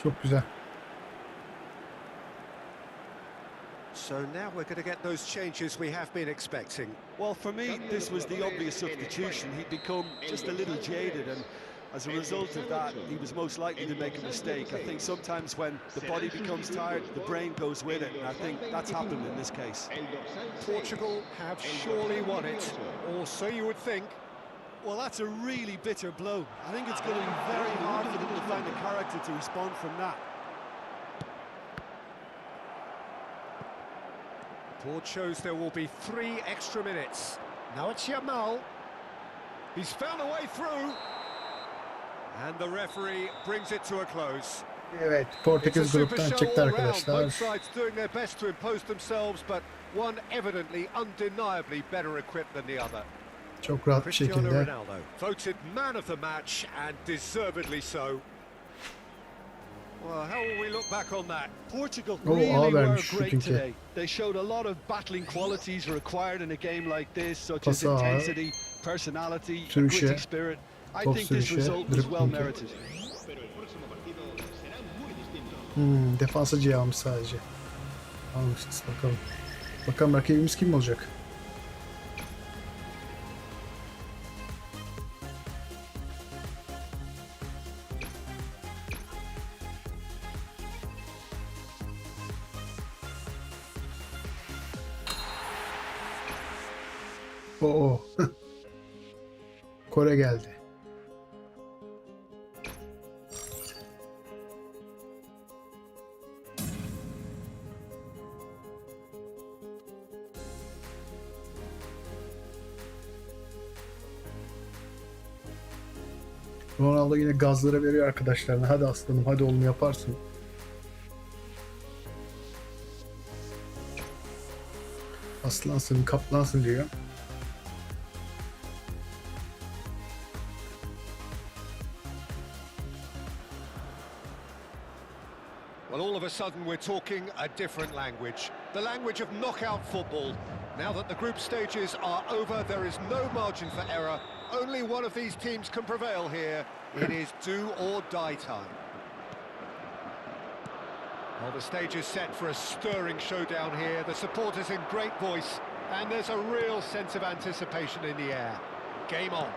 Çok güzel. So now we're going to get those changes we have been expecting. Well, for me, this was the obvious substitution. He'd become just a little jaded, and as a result of that, he was most likely to make a mistake. I think sometimes when the body becomes tired, the brain goes with it, and I think that's happened in this case. Portugal have surely won it, or so you would think. Well, that's a really bitter blow. I think it's going to be very hard for them to find the character to respond from that. Board shows there will be 3 extra minutes. Now it's Yamal. He's found a way through. And the referee brings it to a close. Evet, It's a Portekiz super gruptan show çıktı all round. arkadaşlar. Both sides doing their best to impose themselves, but one evidently, undeniably better equipped than the other. Çok rahat bir Cristiano şekilde. Ronaldo, voted man of the match, and deservedly so. Well, how will we look back on that? Portugal Oh, really ağır were vermiş great şutinki. today. They showed a lot of battling qualities required in a game like this, such as Pası ağır, intensity, personality, a sürüşü, gritty spirit. I top think this sürüşü, result was well driblingi. merited. Defansıcı almış sadece. Almışız bakalım. Bakalım rakibimiz kim olacak? Oo. Kore geldi. Ronaldo yine gazlara veriyor arkadaşlarına. Hadi aslanım, hadi oğlum yaparsın. Aslansın, kaplansın diyor. Well, all of a sudden we're talking a different language. The language of knockout football. Now that the group stages are over, there is no margin for error. Only one of these teams can prevail here. It is do or die time. Well, the stage is set for a stirring showdown here. The supporters in great voice, and there's a real sense of anticipation in the air. Game on.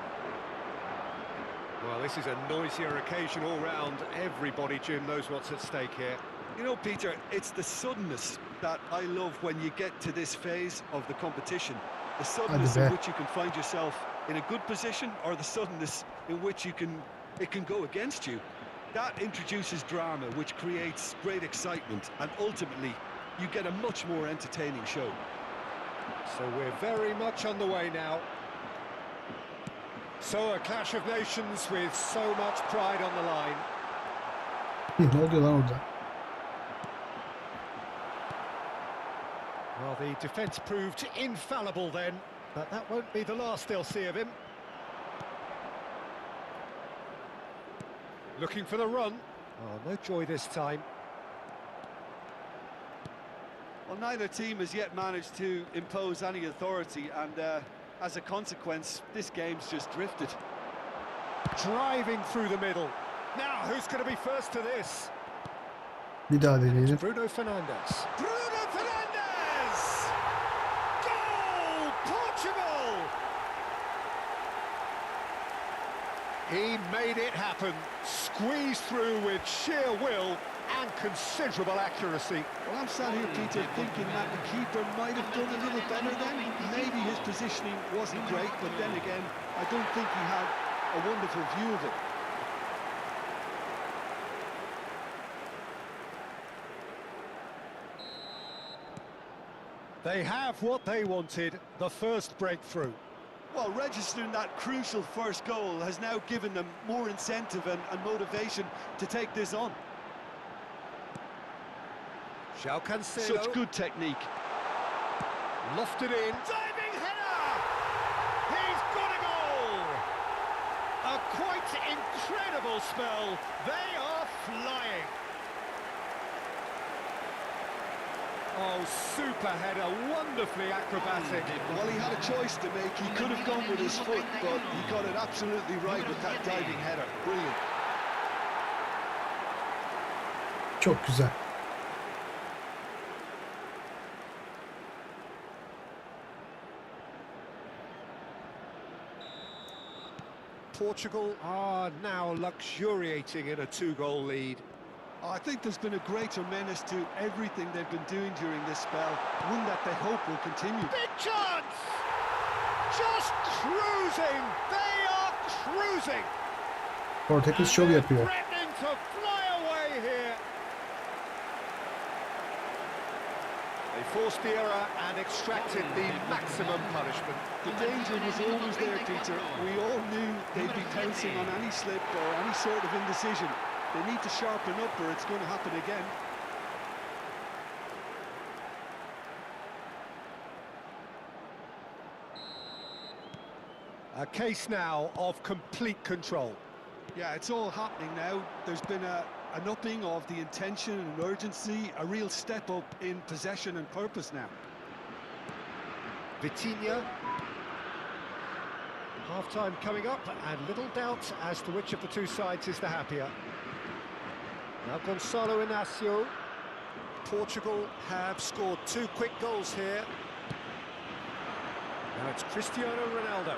Well, this is a noisier occasion all round. Everybody, Jim, knows what's at stake here. You know, Peter, it's the suddenness that I love when you get to this phase of the competition. The suddenness in which you can find yourself in a good position, or the suddenness in which it can go against you. That introduces drama, which creates great excitement, and ultimately you get a much more entertaining show. So we're very much underway now. So a clash of nations with so much pride on the line. Ne oluyor lan orada? Well, the defence proved infallible then, but that won't be the last they'll see of him. Looking for the run. Oh, no joy this time. Well, neither team has yet managed to impose any authority, and as a consequence, this game's just drifted. Driving through the middle. Now, who's going to be first to this? Bir daha deneyelim. Bruno Fernandes. Bruno Fernandes! Goal! Portugal! He made it happen. Squeezed through with sheer will and considerable accuracy. Well, I'm sat here, Peter, thinking that the keeper might have done a little better then. Maybe his positioning wasn't great, but then again, I don't think he had a wonderful view of it. They have what they wanted, the first breakthrough. Well, registering that crucial first goal has now given them more incentive and motivation to take this on. João Cancelo. Such good technique. Lofted in. Diving header! He's got a goal! A quite incredible spell. They are flying. Oh, super header, wonderfully acrobatic. Well, he had a choice to make. He could have gone with his foot, but he got it absolutely right with that diving header. Brilliant. Çok güzel. Portugal are now luxuriating in a two-goal lead. I think there's been a greater menace to everything they've been doing during this spell, one that they hope will continue. Big chance! Just cruising! They are cruising! Portekiz şov yapıyor. Threatening to fly away here. They forced the error and extracted the maximum punishment. The danger was always there, Peter. We all knew they'd be pouncing on any slip or any sort of indecision. They need to sharpen up or it's going to happen again. A case now of complete control. Yeah, it's all happening now. There's been an upping of the intention and urgency, a real step up in possession and purpose now. Vitinha. Half-time coming up, and little doubt as to which of the two sides is the happier. Now Gonçalo Inácio. Portugal have scored 2 quick goals here. Now it's Cristiano Ronaldo.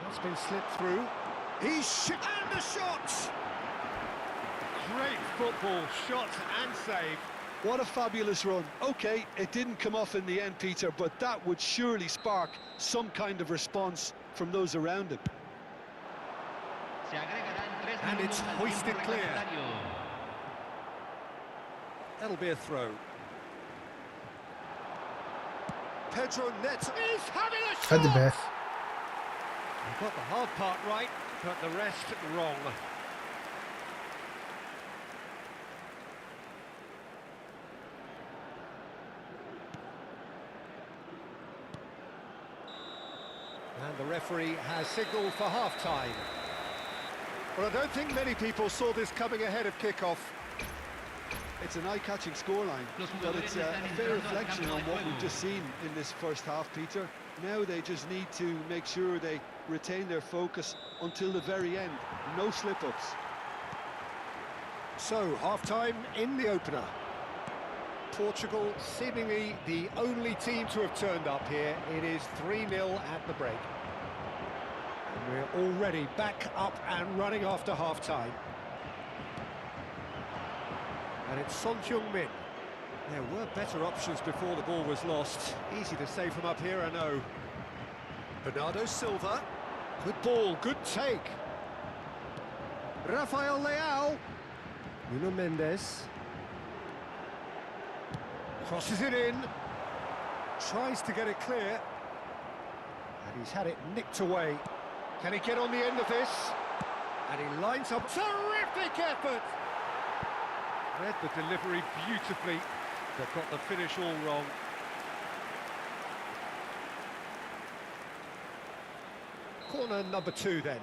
That's been slipped through. He's and the shot! Great football, shot and save. What a fabulous run. OK, it didn't come off in the end, Peter, but that would surely spark some kind of response from those around him. And it's hoisted clear. That'll be a throw. Pedro Neto is having a shot! Hadi be. He got the hard part right, but the rest wrong. And the referee has signalled for half-time. Well, I don't think many people saw this coming ahead of kick-off. It's an eye-catching scoreline, but it's a fair reflection on what we've just seen in this first half, Peter. Now they just need to make sure they retain their focus until the very end. No slip-ups. So, half-time in the opener. Portugal seemingly the only team to have turned up here. It is 3-0 at the break. And we're already back up and running after half-time. And it's Son Heung-min. There were better options before the ball was lost. Easy to say from up here, I know. Bernardo Silva. Good ball, good take. Rafael Leao. Nuno Mendes. Crosses it in. Tries to get it clear. And he's had it nicked away. Can he get on the end of this? And he lines up. Terrific effort! Read the delivery beautifully, but got the finish all wrong. Corner number 2 then.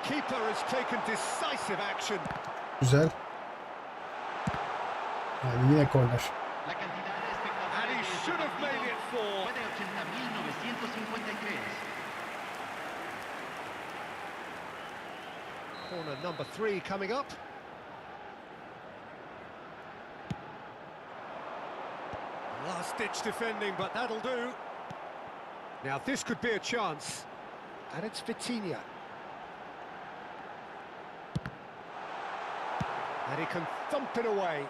Keeper has taken decisive action. Güzel. Yani yine korner. And he should have made it 4. Corner number 3 coming up. Last-ditch defending, but that'll do. Now this could be a chance. And it's Vitinha. And he can thump it away.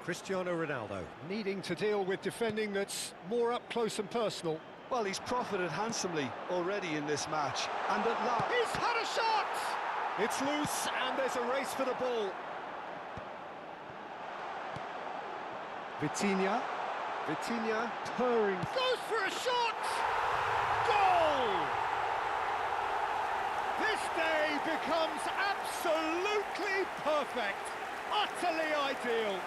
Cristiano Ronaldo needing to deal with defending that's more up close and personal. Well, he's profited handsomely already in this match. And at last... He's had a shot! It's loose and there's a race for the ball. Vitinha purring. Goes for a shot! Goal! This day becomes absolutely perfect. Utterly ideal.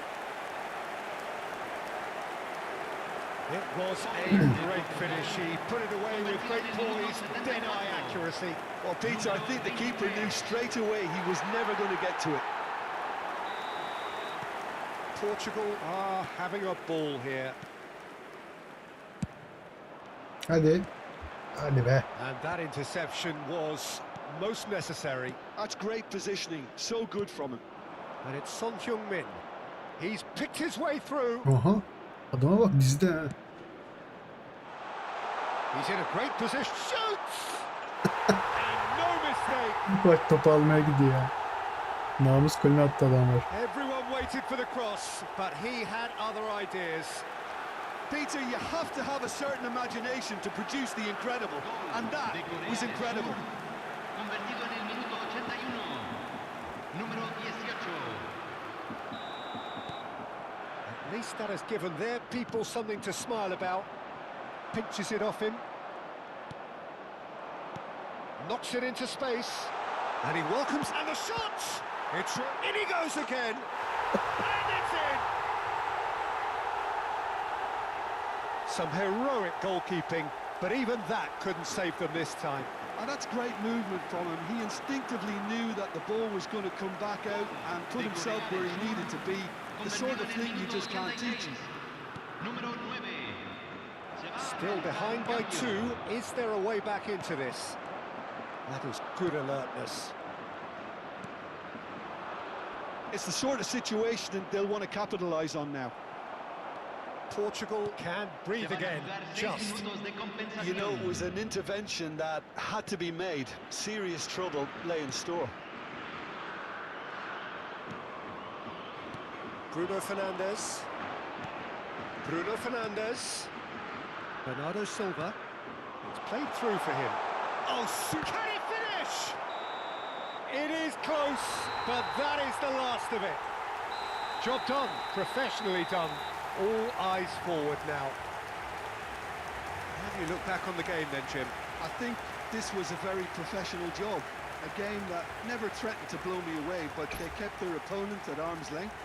It was a great finish. He put it away with great poise, dead-eye accuracy. Well, Peter, I think the keeper knew straight away he was never going to get to it. Portugal are having a ball here. Hadi. Hadi be. And that interception was most necessary. That's great positioning. So good from him. And it's Son Heung-min. He's picked his way through. Aha. Adama bak bizde ha. He's in a great position. Shoots! And no mistake. Bak topu almaya gidiyor ya. Namus golünü attı adamlar. Everyone waited for the cross, but he had other ideas. Peter, you have to have a certain imagination to produce the incredible. And that was incredible. Convertido en el minuto 81. Número 18. At least that has given their people something to smile about. Pinches it off him. Knocks it into space. And he welcomes, and the shot! It's in he goes again. And it's in. Some heroic goalkeeping, but even that couldn't save them this time. And that's great movement from him. He instinctively knew that the ball was going to come back out and put himself where he needed to be. The sort of thing you just can't teach him. Número 9. Still behind by 2. Is there a way back into this? That is good alertness. It's the sort of situation that they'll want to capitalise on now. Portugal can breathe again, just. You know, it was an intervention that had to be made. Serious trouble lay in store. Bruno Fernandes. Bernardo Silva. It's played through for him. Oh, can he finish? It is close, but that is the last of it. Job done, professionally done. All eyes forward now. How do you look back on the game then, Jim? I think this was a very professional job. A game that never threatened to blow me away, but they kept their opponent at arm's length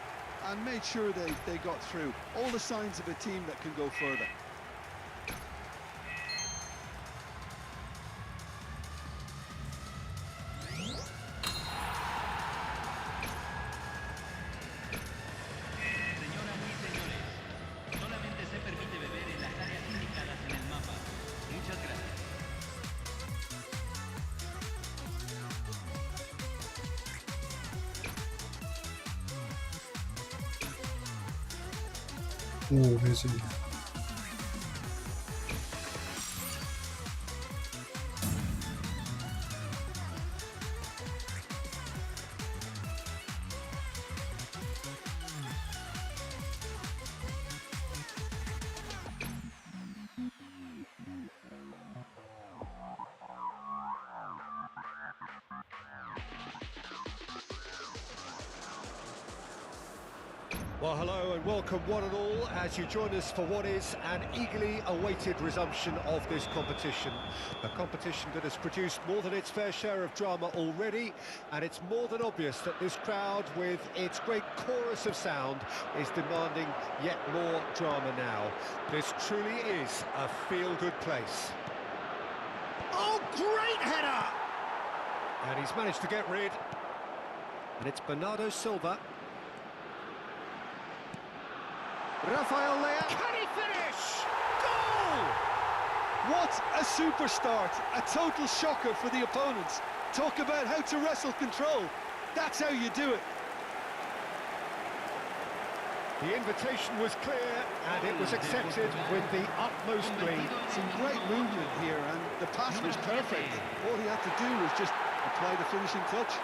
and made sure they got through. All the signs of a team that can go further. Señoras y señores, solamente se permite beber en las áreas indicadas en el mapa. Muchas gracias. Oo mesela. Well, hello and welcome one and all as you join us for what is an eagerly awaited resumption of this competition. A competition that has produced more than its fair share of drama already, and it's more than obvious that this crowd, with its great chorus of sound, is demanding yet more drama now. This truly is a feel-good place. Oh, great header! And he's managed to get rid. And it's Bernardo Silva. Rafael Leao, can he finish? Goal! What a super start! A total shocker for the opponents. Talk about how to wrestle control. That's how you do it. The invitation was clear and it was accepted with the utmost glee. Some great movement here, and the pass was perfect. All he had to do was just apply the finishing touch.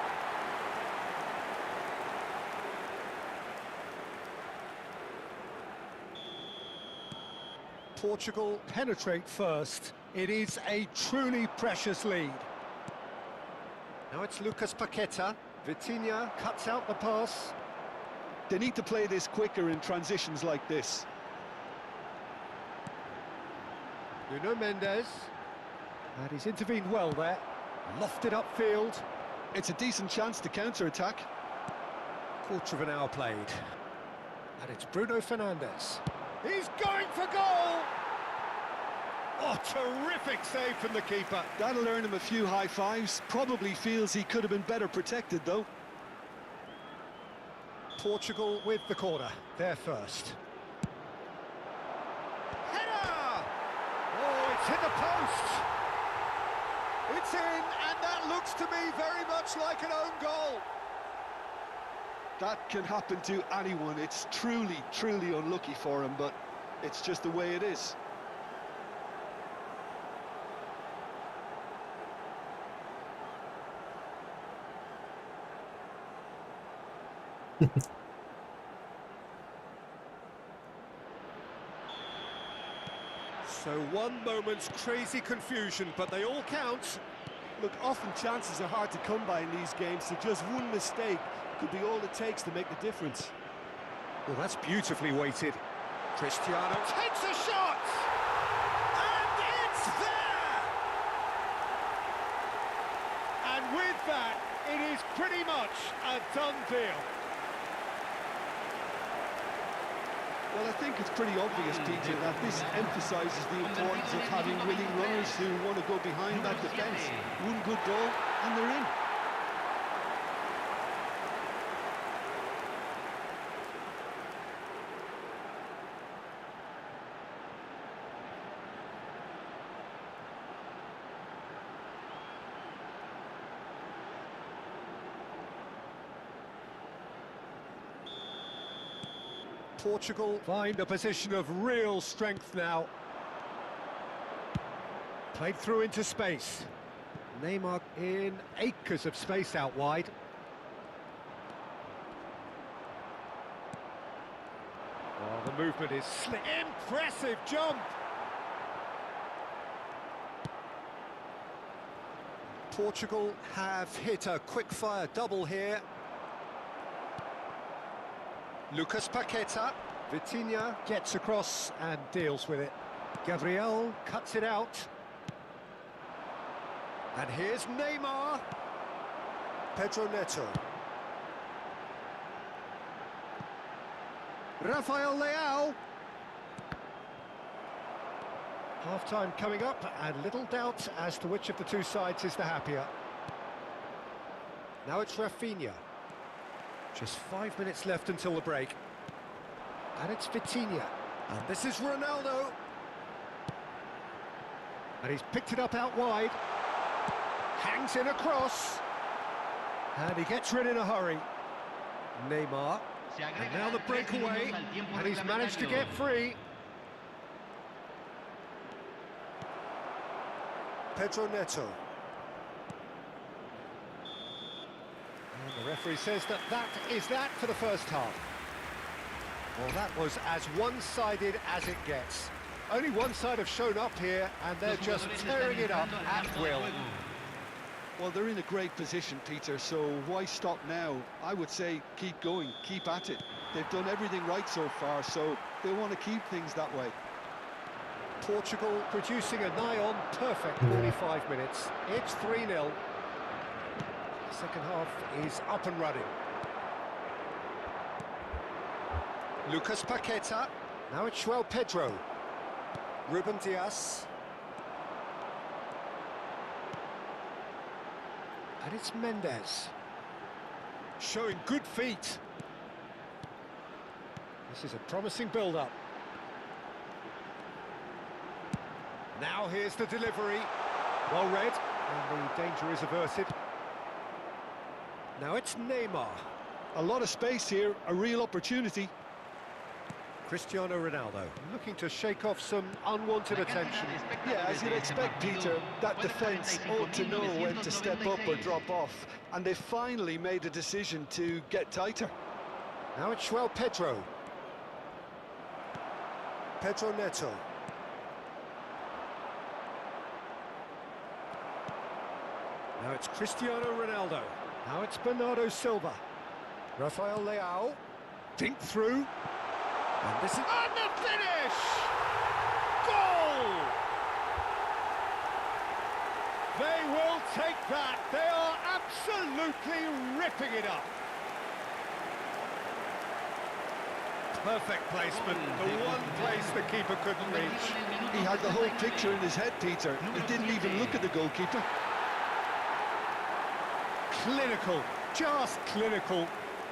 Portugal penetrate first. It is a truly precious lead. Now it's Lucas Paqueta. Vitinha cuts out the pass. They need to play this quicker in transitions like this. Nuno Mendes. And he's intervened well there. Lofted upfield. It's a decent chance to counter-attack. Quarter of an hour played. And it's Bruno Fernandes. He's going for goal! Oh, terrific save from the keeper. That'll earn him a few high fives. Probably feels he could have been better protected, though. Portugal with the corner. They're first. Header! Oh, it's hit the post! It's in, and that looks to me very much like an own goal. That can happen to anyone. It's truly, truly unlucky for him, but it's just the way it is. So one moment's crazy confusion, but they all count. Look, often chances are hard to come by in these games, so just one mistake could be all it takes to make the difference. Well, that's beautifully weighted. Cristiano takes a shot! And it's there! And with that, it is pretty much a done deal. Well, I think it's pretty obvious, Peter, that this emphasises the importance of having winning runners who want to go behind that defence. One good goal, and they're in. Portugal find a position of real strength now. Played through into space. Neymar in acres of space out wide. Oh, the movement is slick. Impressive jump! Portugal have hit a quick-fire double here. Lucas Paqueta. Vitinha gets across and deals with it. Gabriel cuts it out. And here's Neymar. Pedro Neto. Rafael Leao. Half-time coming up, and little doubt as to which of the two sides is the happier. Now it's Rafinha. Just 5 minutes left until the break. And it's Vitinha. And this is Ronaldo. And he's picked it up out wide. Hangs in across. And he gets rid in a hurry. Neymar. And now the breakaway. And he's managed to get free. Pedro Neto. And the referee says that is that for the first half. Well, that was as one-sided as it gets. Only one side have shown up here, and they're just tearing it up at will. Well, they're in a great position, Peter, so why stop now? I would say keep going, keep at it. They've done everything right so far, so they want to keep things that way. Portugal producing a nigh-on perfect 45 minutes. It's 3-0. The second half is up and running. Lucas Paqueta. Now it's João Pedro. Ruben Dias. And it's Mendes. Showing good feet. This is a promising build-up. Now here's the delivery. Well read, and the danger is averted. Now it's Neymar. A lot of space here, a real opportunity. Cristiano Ronaldo looking to shake off some unwanted attention. Yeah, as you'd expect, Peter, that defence ought to know when to step up or drop off. And they finally made a decision to get tighter. Now it's João Pedro. Pedro Neto. Now it's Cristiano Ronaldo. Now it's Bernardo Silva. Rafael Leao. Dink through. And this is... And the finish! Goal! They will take that. They are absolutely ripping it up. Perfect placement. The one place the keeper couldn't reach. He had the whole picture in his head, Peter. He didn't even look at the goalkeeper. Clinical, just clinical.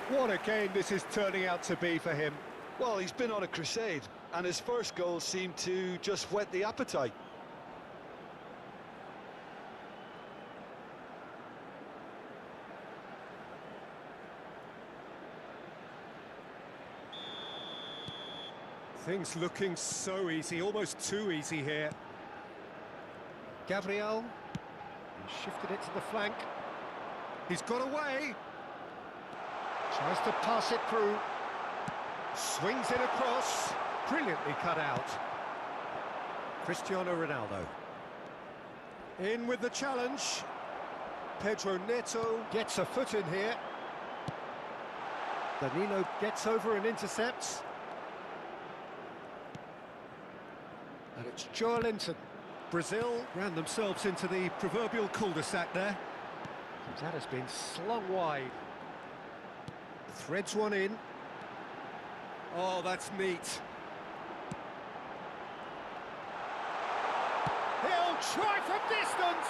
What a game this is turning out to be for him. Well, he's been on a crusade, and his first goal seemed to just whet the appetite. Things looking so easy, almost too easy here. Gabriel, he shifted it to the flank. He's got away. Tries to pass it through. Swings it across. Brilliantly cut out. Cristiano Ronaldo. In with the challenge. Pedro Neto gets a foot in here. Danilo gets over and intercepts. And it's Joelinton. Brazil ran themselves into the proverbial cul-de-sac there. That has been slung wide. Threads one in. Oh, that's neat. He'll try from distance.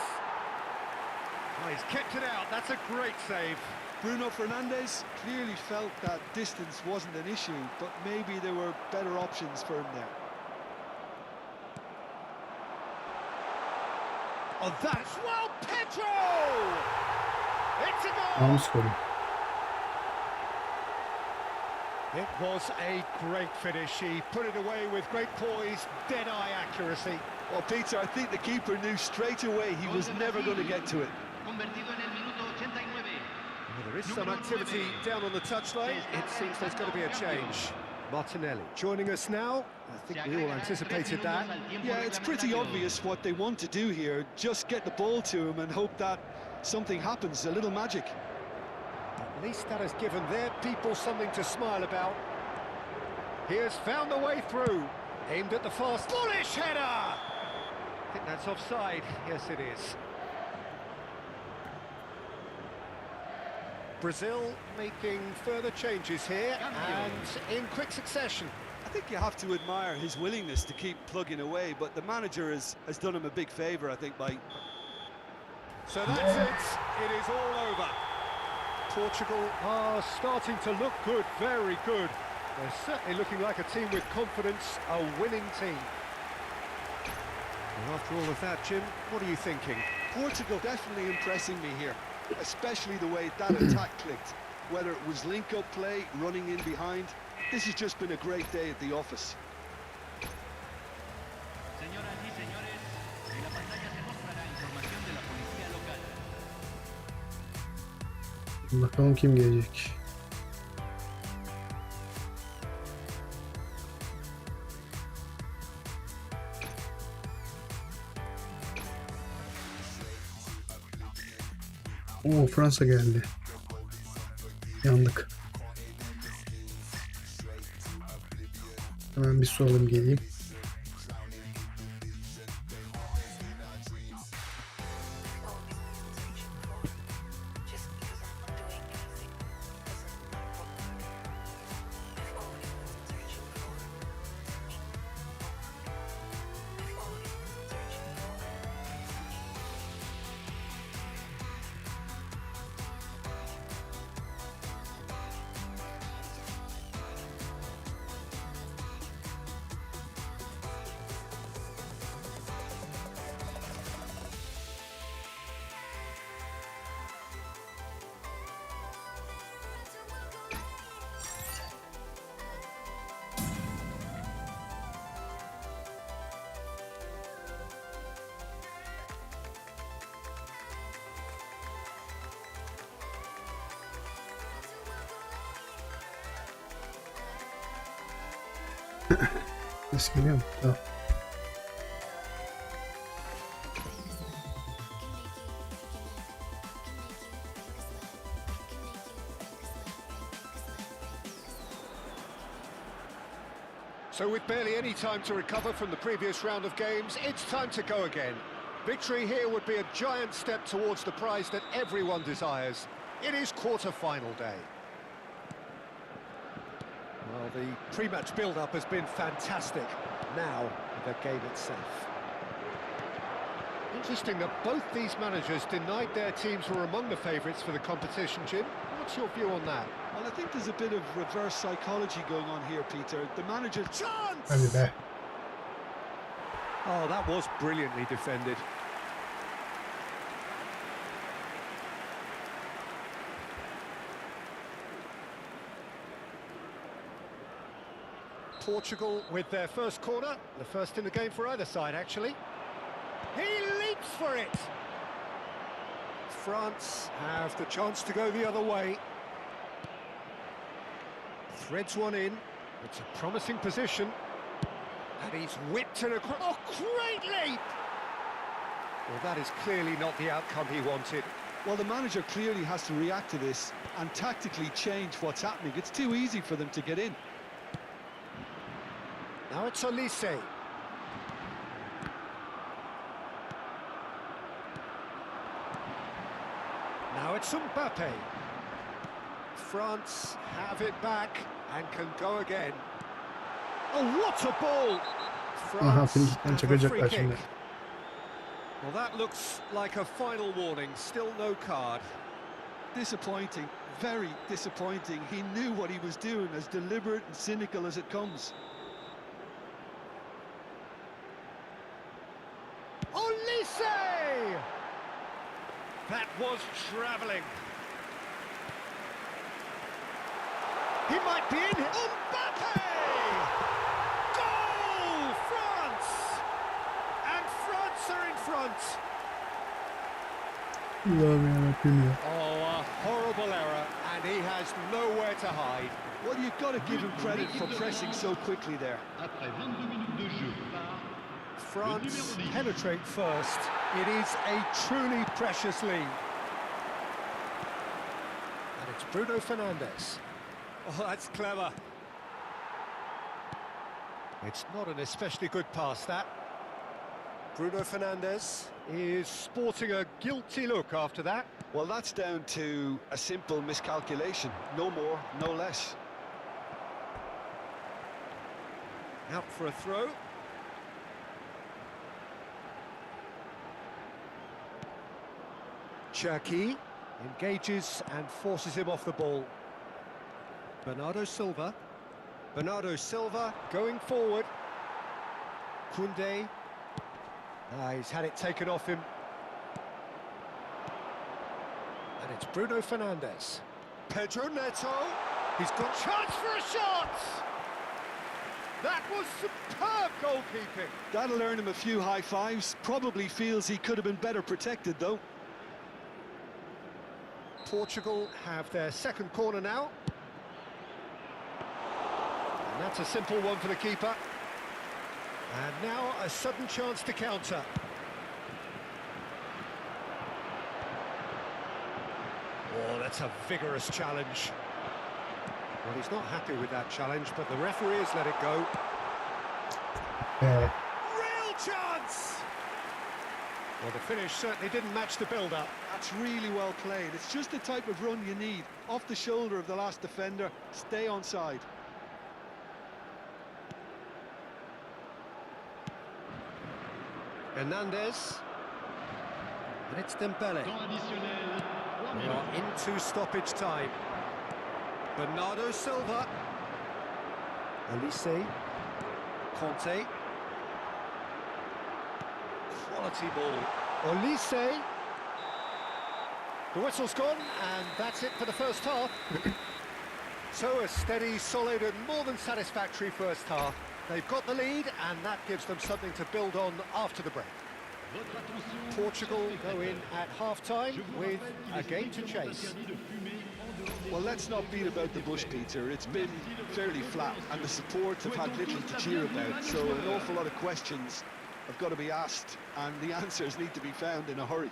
Oh, he's kept it out. That's a great save. Bruno Fernandes clearly felt that distance wasn't an issue, but maybe there were better options for him there. Oh, that's well, Pedro! It's a goal! Tam skoru. It was a great finish. He put it away with great poise, dead-eye accuracy. Well, Peter, I think the keeper knew straight away he was never going to get to it. Convertido en el minuto 89. Well, there is some activity down on the touchline. It seems there's going to be a change. Martinelli joining us now. I think we all anticipated that. Yeah, it's pretty obvious what they want to do here. Just get the ball to him and hope that something happens, a little magic. At least that has given their people something to smile about. He has found the way through. Aimed at the fast. Bullish header! I think that's offside. Yes, it is. Brazil making further changes here and in quick succession. I think you have to admire his willingness to keep plugging away, but the manager has done him a big favour, I think, by... So that's it. It is all over. Portugal are starting to look good, very good. They're certainly looking like a team with confidence, a winning team. And after all of that, Jim, what are you thinking? Portugal definitely impressing me here, especially the way that attack clicked. Whether it was link-up play, running in behind, this has just been a great day at the office. Señoras y señores, en la pantalla se mostrará información de la policía local. Bakalım kim gelecek. Oo, Fransa geldi. Yandık. Hemen bir su alayım geleyim. Ses geliyor mu? Tamam. So with barely any time to recover from the previous round of games, it's time to go again. Victory here would be a giant step towards the prize that everyone desires. It is quarter-final day. Well, the pre-match build-up has been fantastic. Now, the game itself. Interesting that both these managers denied their teams were among the favourites for the competition, Jim. What's your view on that? Well, I think there's a bit of reverse psychology going on here, Peter. The manager... Chance! Hadi be. Oh, that was brilliantly defended. Portugal with their first corner, the first in the game for either side, actually. He leaps for it! France have the chance to go the other way. Threads one in. It's a promising position. And he's whipped it across. Oh, great leap! Well, that is clearly not the outcome he wanted. Well, the manager clearly has to react to this and tactically change what's happening. It's too easy for them to get in. Now it's Olise. Now it's Mbappe. France have it back and can go again. Oh, what a ball! Aha, France frikikten have a çıkacaklar free kick. şimdi. Well, that looks like a final warning. Still no card. Disappointing, very disappointing. He knew what he was doing, as deliberate and cynical as it comes. Olise! That was travelling. He might be in. Mbappe! Goal! France! And France are in front. Allah'ım yarabbim ya. Oh, a horrible error, and he has nowhere to hide. Well, you've got to give him credit for pressing so quickly there. France penetrate first. It is a truly precious lead. And it's Bruno Fernandes. Oh, that's clever. It's not an especially good pass, that. Bruno Fernandes is sporting a guilty look after that. Well, that's down to a simple miscalculation. No more, no less. Out for a throw. Cherki engages and forces him off the ball. Bernardo Silva. Bernardo Silva going forward. Koundé. He's had it taken off him. And it's Bruno Fernandes. Pedro Neto. He's got chance for a shot! That was superb goalkeeping. That'll earn him a few high fives. Probably feels he could have been better protected, though. Portugal have their second corner now. And that's a simple one for the keeper. And now a sudden chance to counter. Oh, that's a vigorous challenge. Well, he's not happy with that challenge, but the referee has let it go. Real chance! Well, the finish certainly didn't match the build-up. That's really well played. It's just the type of run you need. Off the shoulder of the last defender, stay onside. Hernandez. And it's Dembele. We are into stoppage time. Bernardo Silva. Olise. Conte. Quality ball. Olise. The whistle's gone, and that's it for the first half. So a steady, solid and more than satisfactory first half. They've got the lead, and that gives them something to build on after the break. Portugal go in at half-time with a game to chase. Well, let's not beat about the bush, Peter. It's been fairly flat, and the support have had little to cheer about, so an awful lot of questions have got to be asked, and the answers need to be found in a hurry.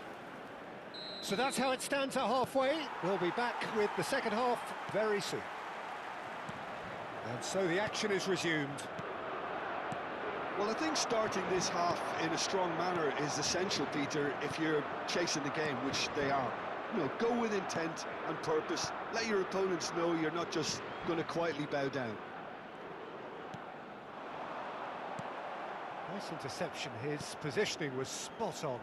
So that's how it stands at halfway. We'll be back with the second half very soon. And so the action is resumed. Well, I think starting this half in a strong manner is essential, Peter, if you're chasing the game, which they are. You know, go with intent and purpose. Let your opponents know you're not just going to quietly bow down. Nice interception. His positioning was spot on.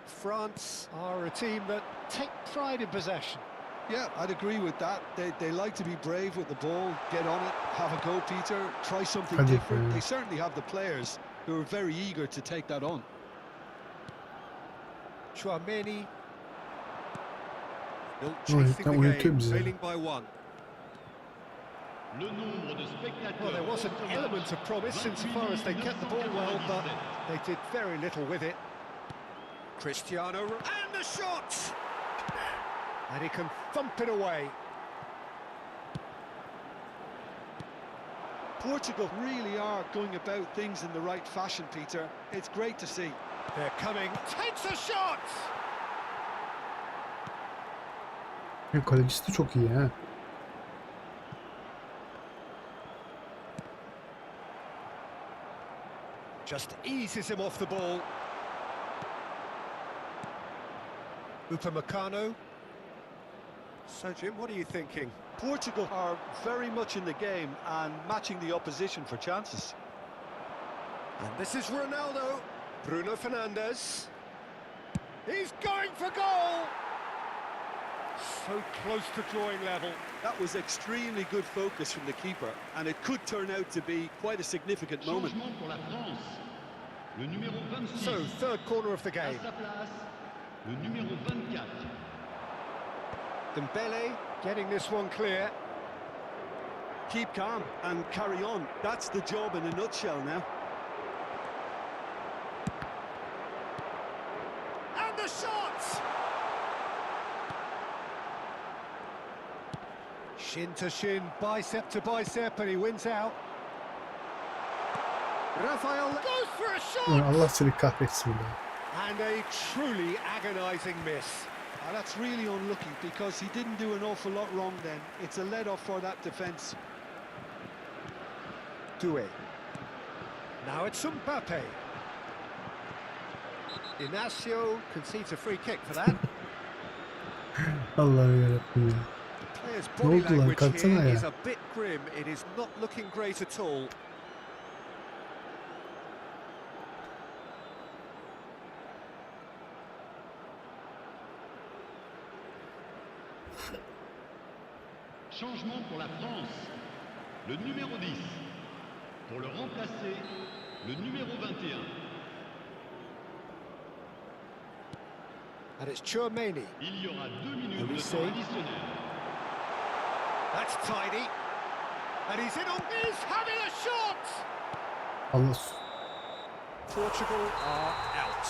France are a team that take pride in possession. Yeah, I'd agree with that. They like to be brave with the ball, get on it, have a go, Peter, try something Hadi different. be. They certainly have the players who are very eager to take that on. Chouameni. Still Evet, chasing tam the oynatıyor game, bizi. trailing by one. Well, there was an element of promise insofar as they kept the ball well, but they did very little with it. Cristiano, and the shot! And he can thump it away. Portugal really are going about things in the right fashion, Peter. It's great to see. They're coming, takes a shot! Ya, kalecisi de çok iyi ha. Just eases him off the ball. Upamecano. So, Jim, what are you thinking? Portugal are very much in the game and matching the opposition for chances. And this is Ronaldo. Bruno Fernandes. He's going for goal! So close to drawing level. That was extremely good focus from the keeper, and it could turn out to be quite a significant moment. So, third corner of the game. Dembele getting this one clear. Keep calm and carry on. That's the job in a nutshell now. And the shot! Shin to shin, bicep to bicep, and he wins out. Rafael goes for a Ulan shot! Allah seni kahretsin be. And a truly agonising miss. That's really unlucky because he didn't do an awful lot wrong then. It's a let-off for that defence. Doué. Now it's Mbappe. Inacio concedes a free kick for that. Allah'ım yarabbim ya. The player's Ne body oldu lan? language Kalksana here ya. is a bit grim. It is not looking great at all. Changement pour la France. Le numéro 10. Pour le remplacer, le numéro 21. And it's Chouameni. Il y aura 2 minutes de Olise. temps additionnel. That's tidy. And he's in on... He's having a shot! Allah. Portugal are out.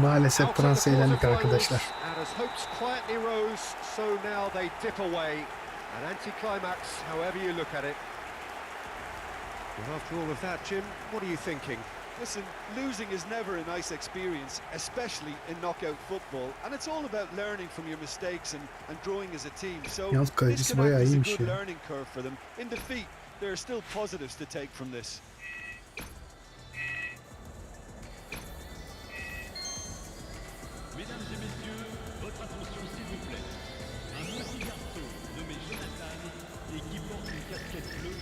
Maalesef Out of the Fransa'ya elendik quarterfinals, arkadaşlar. And as hopes quietly rose, so now they dip away. An anticlimax, however you look at it. Well, after all of that, Jim, what are you thinking? Listen, losing is never a nice experience, especially in knockout football. And it's all about learning from your mistakes and growing as a team. So Yalnız this kalecisi can act bayağı as a iyiymiş good ya. learning curve for them. In defeat, there are still positives to take from this. Mesdames et messieurs, votre attention s'il vous plaît. Un petit garçon nommé Jonathan et qui porte une casquette bleue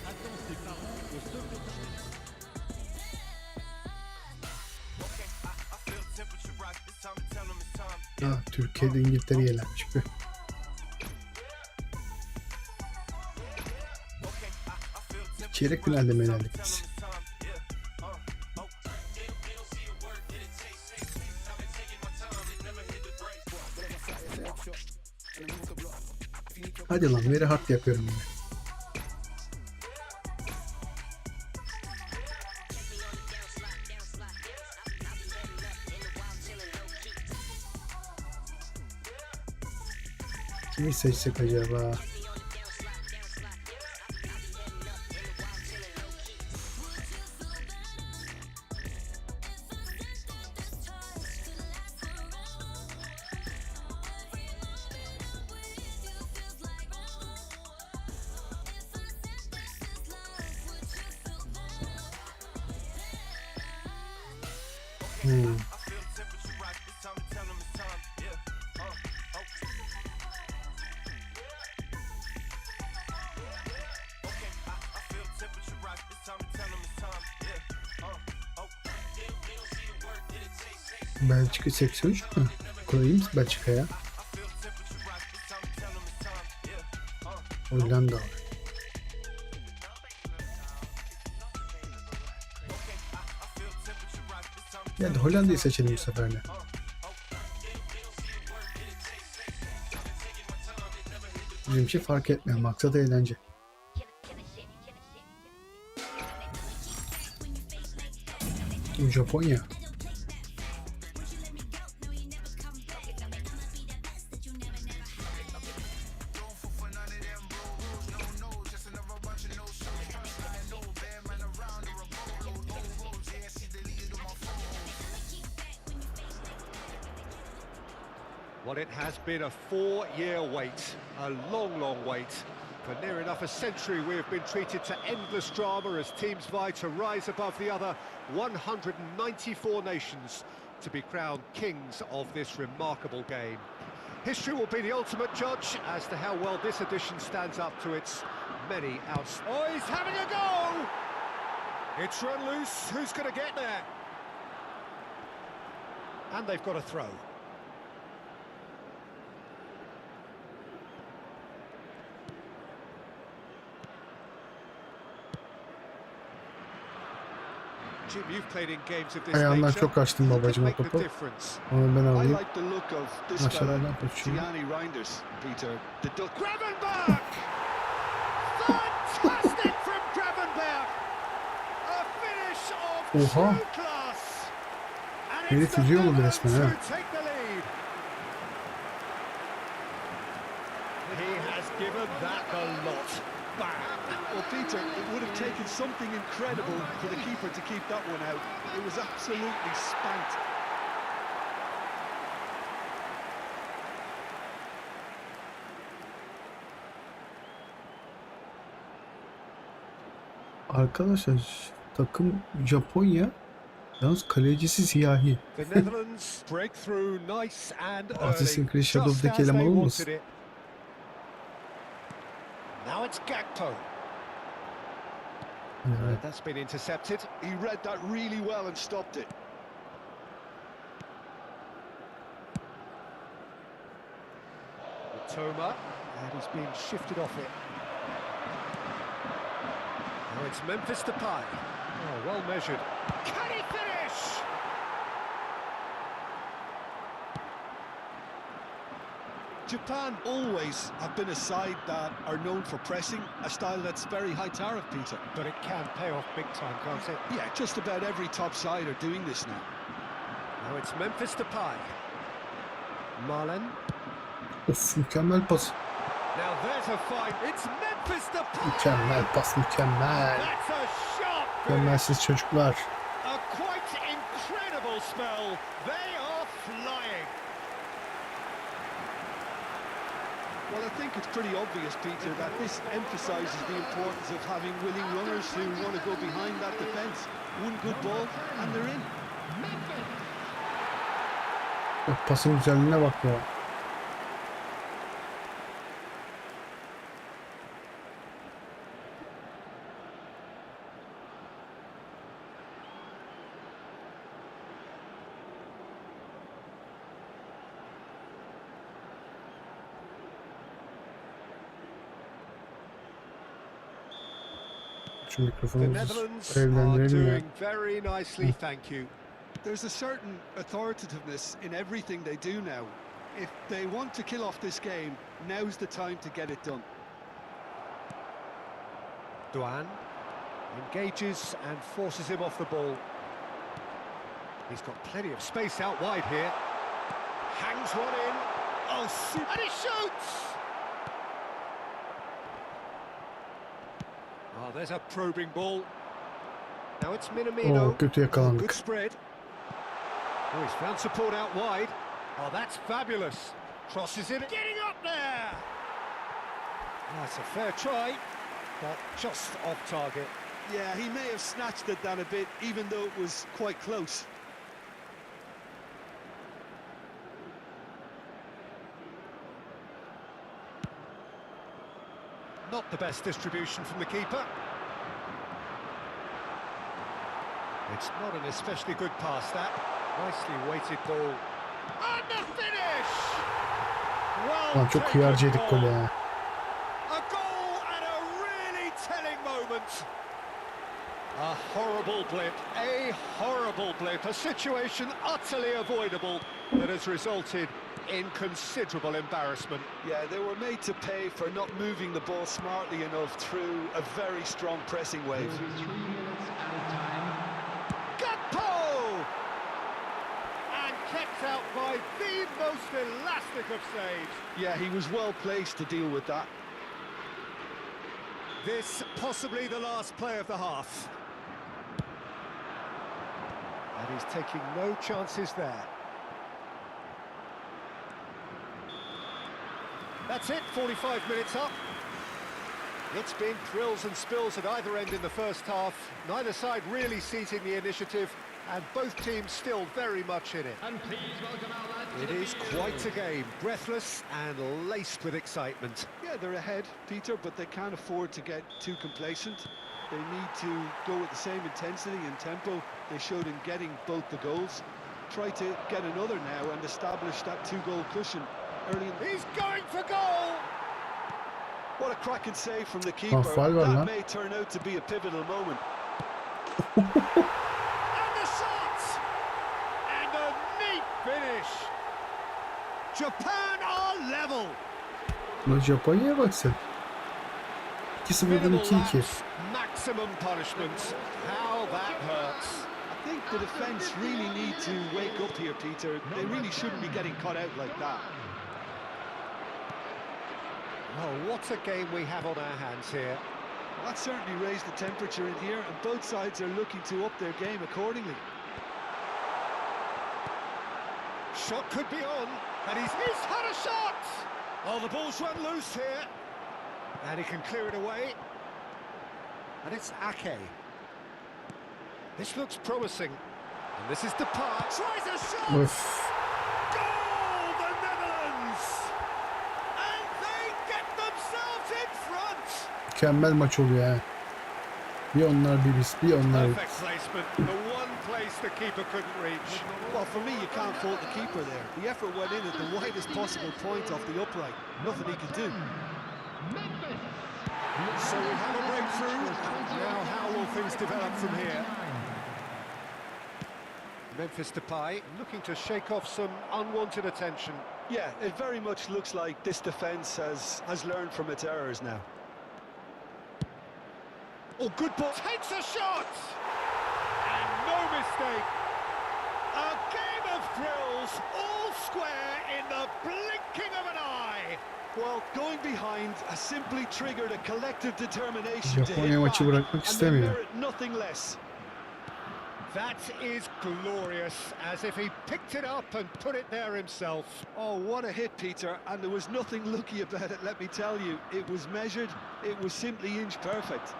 attend ses parents au sol de terrain. Ah, Türkiye'de İngiltere'ye elenmiş be. Çeyrek finalde mi elendik biz? Hadi lan, very hard yapıyorum yine. Kimi seçsek acaba? Hmm. Belçika 83 mü? Koyayım Belçika'ya. Hollanda. Yani Hollanda'yı seçelim bu sefer de. Bizim için fark etmiyor. Maksat eğlence. Japonya. Well, it has been a 4-year wait, a long, long wait. For near enough a century, we have been treated to endless drama as teams vie to rise above the other 194 nations to be crowned kings of this remarkable game. History will be the ultimate judge as to how well this edition stands up to its many outs. Oh, he's having a go! It's run loose. Who's going to get there? And they've got a throw. Jim, you've played in games of this Ayağından nature. çok kaçtım babacığım o Make the topu. difference. Onu ben I alayım. like the look of this fella, Aşağıdan kaçıyor. Gianni Reinders, Peter. The duck. Gravenberch! Fantastic from Gravenberch! A finish of Oha. true class! And Herif it's the yüzüyor oldu Netherlands resmen ha. who take the lead. He has given that a lot. Bang! Well, Peter, it would have taken something incredible for the keeper to keep that one out. It was absolutely spanked. Arkadaşlar takım Japonya. Yalnız kalecisi siyahi. The Netherlands break through nice and early. Assassin's Creed Just Shadow'daki as they eleman wanted olmasın? it. Now it's Gakpo. Evet. That's been intercepted. He read that really well and stopped it. Toma, and he's been shifted off it. Now it's Memphis Depay. Oh, well measured. Can he finish? Japan always have been a side that are known for pressing, a style that's very high tariff, Peter. But it can pay off big time, can't it? Yeah, just about every top side are doing this now. Now it's Memphis Depay. Marlen. Of, mükemmel pas. Now there's a fight. It's Memphis Depay. Mükemmel pas, mükemmel. That's a shot. Mükemmelsiz çocuklar. A quite incredible spell. They are flying. Well, I think it's pretty obvious, Peter, that this emphasises the importance of having willing runners who want to go behind that defence. One good ball and they're in. Bak, pasın güzelliğine bak ya. Şu The mikrofonumuzu Netherlands are evlendirelim ya. doing very nicely, thank you. There's a certain authoritativeness in everything they do now. If they want to kill off this game, now's the time to get it done. Duan engages and forces him off the ball. He's got plenty of space out wide here. Hangs one in. Oh, and he shoots! Oh, there's a probing ball. Now it's Minamino. Oo, kötü Good yakalandık. spread. Oh, he's found support out wide. Oh, that's fabulous. Crosses it. Getting up there! That's a fair try, but just off target. Yeah, he may have snatched at that a bit, even though it was quite close. Not the best distribution from the keeper. It's not an especially good pass, that. Nicely weighted ball. And the finish! Well Lan çok kıyarcıydık golü ya. A goal at a really telling moment. A horrible blip, a situation utterly avoidable that has resulted in considerable embarrassment. Yeah, they were made to pay for not moving the ball smartly enough through a very strong pressing wave. Gakpo! And kept out by the most elastic of saves. Yeah, he was well placed to deal with that. This possibly the last play of the half. And he's taking no chances there. That's it, 45 minutes up. It's been thrills and spills at either end in the first half. Neither side really seizing the initiative, and both teams still very much in it. And please welcome our lads. It is quite a game, breathless and laced with excitement. Yeah, they're ahead, Peter, but they can't afford to get too complacent. They need to go with the same intensity and tempo they showed in getting both the goals. Try to get another now and establish that two-goal cushion early in the... He's going for goal! What a cracking save from the keeper. faul var lan. That may turn out to be a pivotal moment. And the shot! And a neat finish! Japan are level! Lan Japonya'ya bak sen. 2-0'dan Minimal 2-2. lapse, maximum punishment. How that hurts. I think the defence really need to wake up here, Peter. They really shouldn't be getting caught out like that. Oh, what a game we have on our hands here. Well, that certainly raised the temperature in here, and both sides are looking to up their game accordingly. Shot could be on, and he's had a shot! Oh, the ball's run loose here. And he can clear it away. And it's Ake. This looks promising. And this is Depay. Tries a shot! Öf. Goal, the Netherlands! And they get themselves in front! Mükemmel maç oluyor ha. Bir onlar bir biz, bir onlar Perfect placement, the one place the keeper couldn't reach. Well, for me, you can't fault the keeper there. The effort went in at the widest possible point off the upright. Nothing he could do. So we have a breakthrough. Now how will things develop from here? Memphis Depay looking to shake off some unwanted attention. Yeah, it very much looks like this defence has learned from its errors now. Oh, good ball. Takes a shot! And no mistake. A game of thrills, all square in the blinking of an eye. Well, going behind has simply triggered a collective determination to Japonya hit maçı back, bırakmak and they istemiyor. merit nothing less. That is glorious, as if he picked it up and put it there himself. Oh, what a hit, Peter, and there was nothing lucky about it, let me tell you. It was measured, it was simply inch perfect.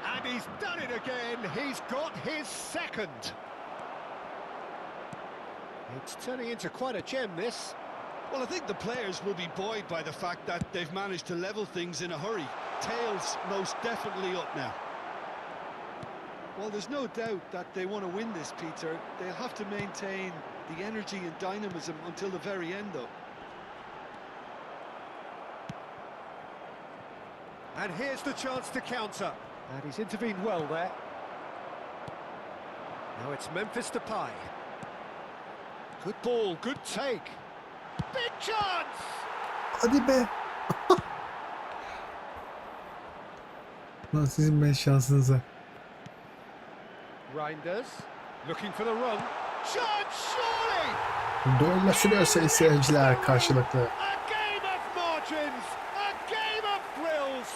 And he's done it again, he's got his second. It's turning into quite a gem, this. Well, I think the players will be buoyed by the fact that they've managed to level things in a hurry. Tails most definitely up now. Well, there's no doubt that they want to win this, Peter. They'll have to maintain the energy and dynamism until the very end, though. And here's the chance to counter. And he's intervened well there. Now it's Memphis Depay. Good ball, good take. Big chance! Hadi be. Lan sizin ben şansınıza. Reinders looking for the run. Chance, surely! Düello sürüyor sayın seyirciler karşılıklı. A game of margins, a game of thrills.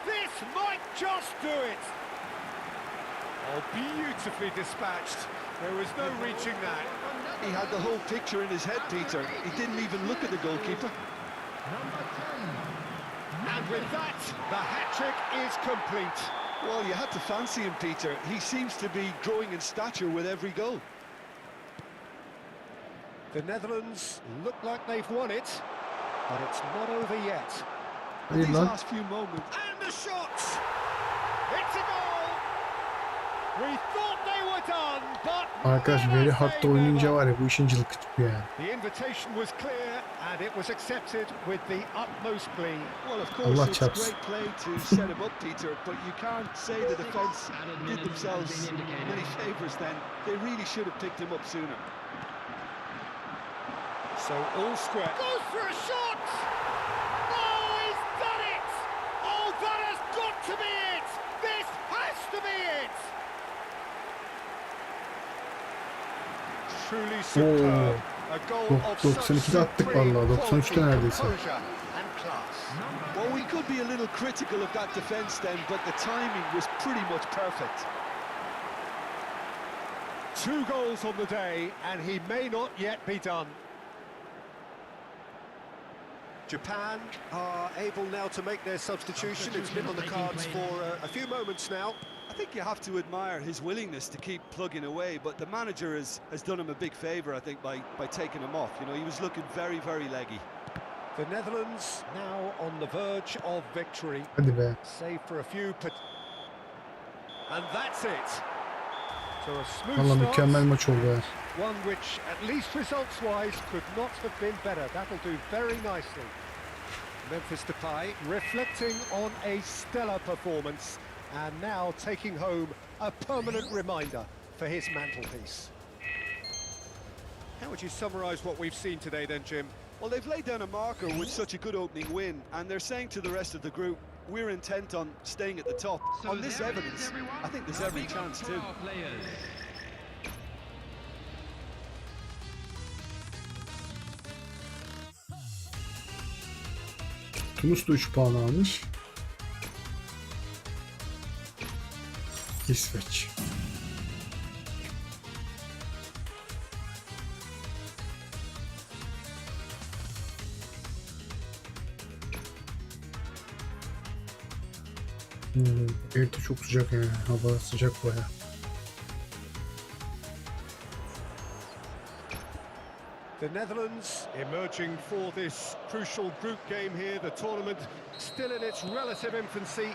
This might just do it. Oh, beautifully dispatched. There was no reaching that. He had the whole picture in his head, Peter. He didn't even look at the goalkeeper. And with that, the hat-trick is complete. Well, you had to fancy him, Peter. He seems to be growing in stature with every goal. The Netherlands look like they've won it, but it's not over yet. Hayır These lan. last few moments. And the shot! It's a goal! We thought they were done, but Arkadaş veri never hatta say oynayınca never. var ya bu işin cılkı çıkıyor yani. The invitation was clear and it was accepted with the utmost glee. Well, of course, Allah it's çarpsın. great play to set him up, Peter, but you can't say the defence did themselves many favours then. They really should have picked him up sooner. So all square. Goes for a shot! Oh, he's done it! Oh, that has got to be it! This has to be it! Truly superb. A goal of such 92'de attık supreme vallahi, 93'te quality, neredeyse. composure and class. Well, we could be a little critical of that defence then, but the timing was pretty much perfect. 2 goals on the day, and he may not yet be done. Japan are able now to make their substitution. It's been on the cards for a few moments now. I think you have to admire his willingness to keep plugging away, but the manager has done him a big favour, I think, by taking him off. You know, he was looking very, very leggy. The Netherlands now on the verge of victory. Hadi be. Save for a few... And that's it. So a smooth Valla start. mükemmel maç oldu ya. One which, at least results-wise, could not have been better. That'll do very nicely. Memphis Depay reflecting on a stellar performance and now taking home a permanent reminder for his mantelpiece. How would you summarise what we've seen today then, Jim? Well, they've laid down a marker with such a good opening win, and they're saying to the rest of the group, we're intent on staying at the top. On this evidence, I think there's every chance too. Tunus da 3 puan almış. İsveç. Evde çok sıcak yani. Hava sıcak bayağı. The Netherlands emerging for this crucial group game here. The tournament still in its relative infancy,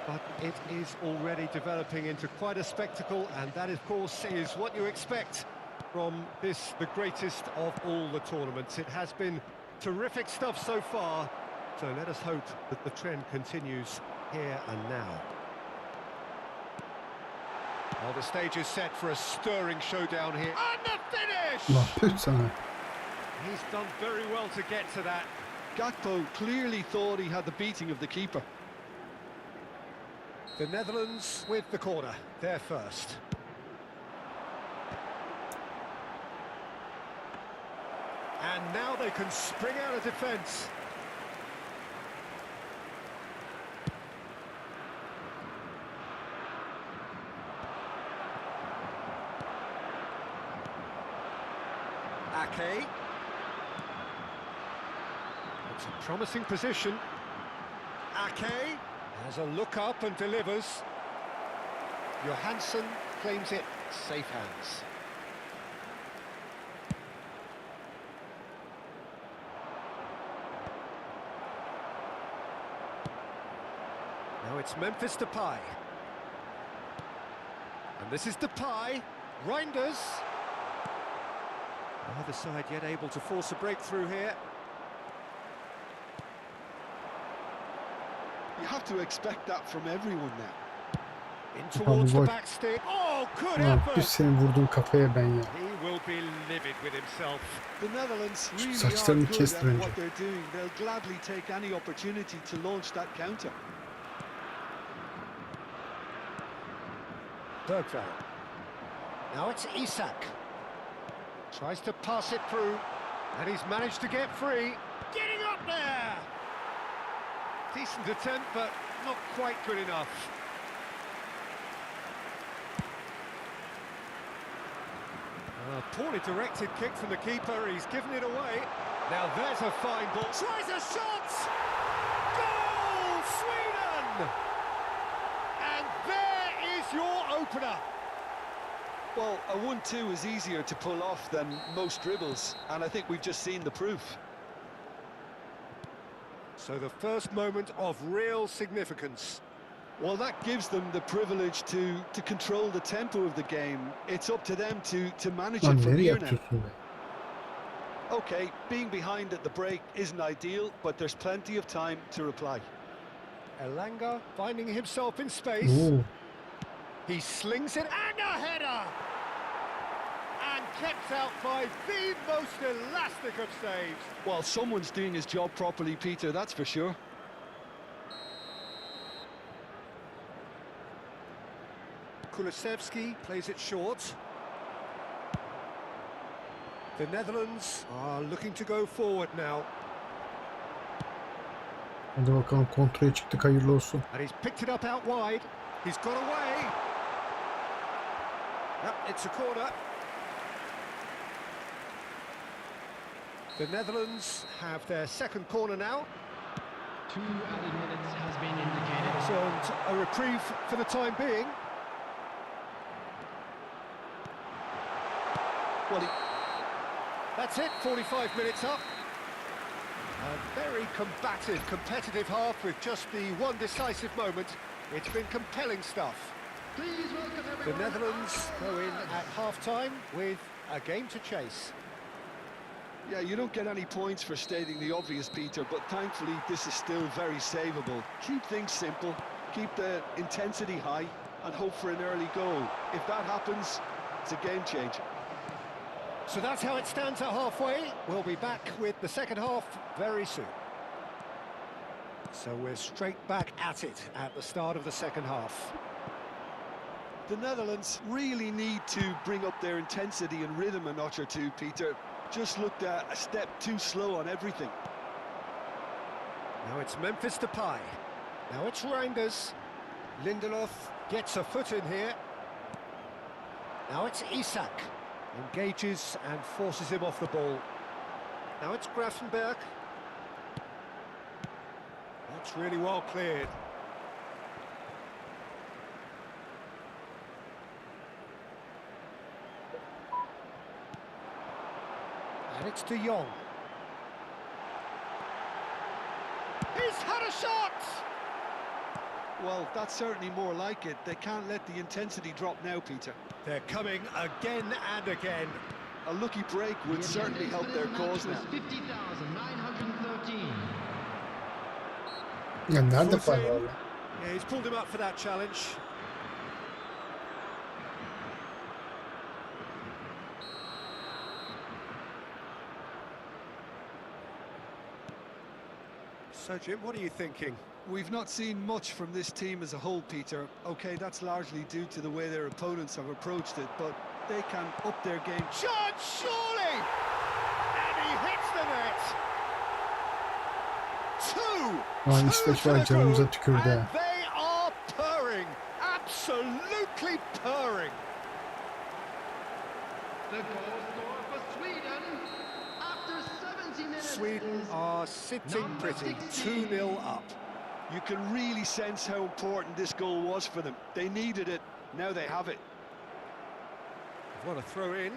but it is already developing into quite a spectacle, and that, of course, is what you expect from this, the greatest of all the tournaments. It has been terrific stuff so far, so let us hope that the trend continues here and now. Well, the stage is set for a stirring showdown here. And the finish! Allah püt sana. He's done very well to get to that. Gakpo clearly thought he had the beating of the keeper. The Netherlands with the corner, they're first. And now they can spring out of defence. Ake. It's a promising position. Ake has a look up and delivers. Johansson claims it, safe hands. Now it's Memphis Depay. And this is Depay. Reinders. Neither side yet able to force a breakthrough here. You have to expect that from everyone now. In towards the gol. back stick. Oh, good Ulan effort! düz senin vurduğun kafaya ben ya. He will be livid with himself. The Netherlands really are saçlarını good kesti at bence. what they're doing. They'll gladly take any opportunity to launch that counter. Bergvall. Now it's Isak. Tries to pass it through, and he's managed to get free. Getting up there! Decent attempt, but not quite good enough. A poorly directed kick from the keeper, he's given it away. Now there's a fine ball. Tries a shot! Goal, Sweden! And there is your opener. Well, a 1-2 is easier to pull off than most dribbles, and I think we've just seen the proof. So the first moment of real significance. Well, that gives them the privilege to control the tempo of the game. It's up to them to manage Lan it from nereye here now. atıyorsun be? Okay, being behind at the break isn't ideal, but there's plenty of time to reply. Elanga finding himself in space. Oo. He slings it and a header! And kept out by the most elastic of saves. Well, someone's doing his job properly, Peter, that's for sure. Kulusevski plays it short. The Netherlands are looking to go forward now. Hadi bakalım, kontraya çıktık, hayırlı olsun. And he's picked it up out wide. He's got away. Yep, it's a corner. The Netherlands have their second corner now. 2 added minutes has been indicated. And a reprieve for the time being. Well, That's it, 45 minutes up. A very combative, competitive half with just the one decisive moment. It's been compelling stuff. Please welcome The everyone. Netherlands go in at half-time with a game to chase. yeah, you don't get any points for stating the obvious, Peter, but thankfully this is still very savable. Keep things simple, keep the intensity high, and hope for an early goal. If that happens, it's a game changer. So that's how it stands at halfway. We'll be back with the second half very soon. So we're straight back at it at the start of the second half. The Netherlands really need to bring up their intensity and rhythm a notch or two, Peter. Just looked a step too slow on everything. Now it's Memphis Depay. Now it's Reinders. Lindelof gets a foot in here. Now it's Isak. Engages and forces him off the ball. Now it's Grafenberg. That's really well cleared. And it's De Jong. He's had a shot! Well, that's certainly more like it. They can't let the intensity drop now, Peter. They're coming again and again. A lucky break would certainly help their cause now. 50,913. Ya nerede Full para save. var? Yeah, he's pulled him up for that challenge. So, Jim, what are you thinking? We've not seen much from this team as a whole, Peter. OK, that's largely due to the way their opponents have approached it, but they can up their game. Shot, surely! And he hits the net! Two! Lan Two İsveç to var, the canımıza good, tükürdü and ha. they are purring! Absolutely purring! The goal score for Sweden after 70 minutes. Sweden are sitting pretty, 2-0 up. You can really sense how important this goal was for them. They needed it, now they have it. What a throw in.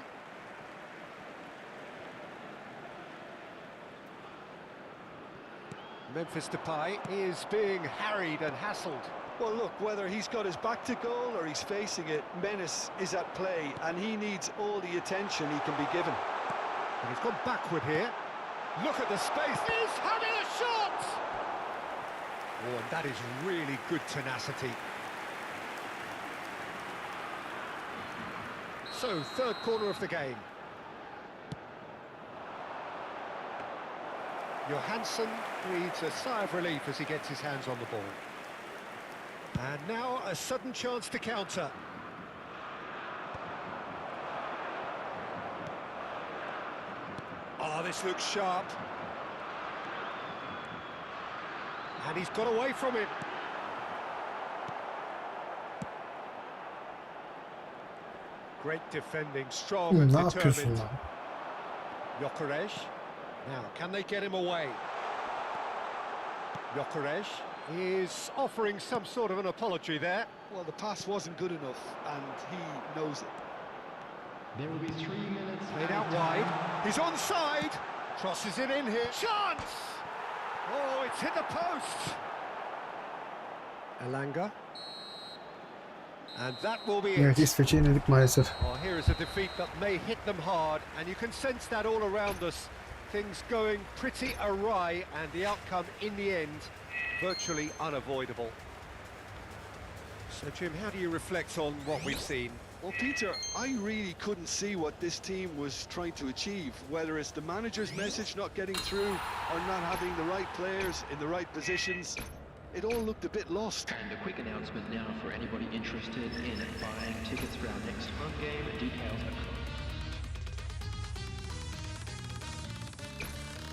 Memphis Depay is being harried and hassled. Well, look, whether he's got his back to goal or he's facing it, menace is at play, and he needs all the attention he can be given. And he's gone backward here. Look at the space. He's having a shot! Oh, and that is really good tenacity. So, third corner of the game. Johansson breathes a sigh of relief as he gets his hands on the ball. And now a sudden chance to counter. Oh, this looks sharp. And he's got away from it. Great defending, strong and Ne yapıyorsun determined. lan? Gyökeres. Now, can they get him away? Gyökeres is offering some sort of an apology there. Well, the pass wasn't good enough, and he knows it. There will be 3 minutes. Played added out time. wide. He's onside. Crosses it in here. Chance! Oh, it's hit the post! Elanga. And that will be Evet, it. İsveç'i yenildik maalesef. Well, here is a defeat that may hit them hard, and you can sense that all around us. Things going pretty awry, and the outcome in the end, virtually unavoidable. So, Jim, how do you reflect on what we've seen? Well, Peter, I really couldn't see what this team was trying to achieve, whether it's the manager's message not getting through or not having the right players in the right positions. It all looked a bit lost. And a quick announcement now for anybody interested in buying tickets for our next home game. Details are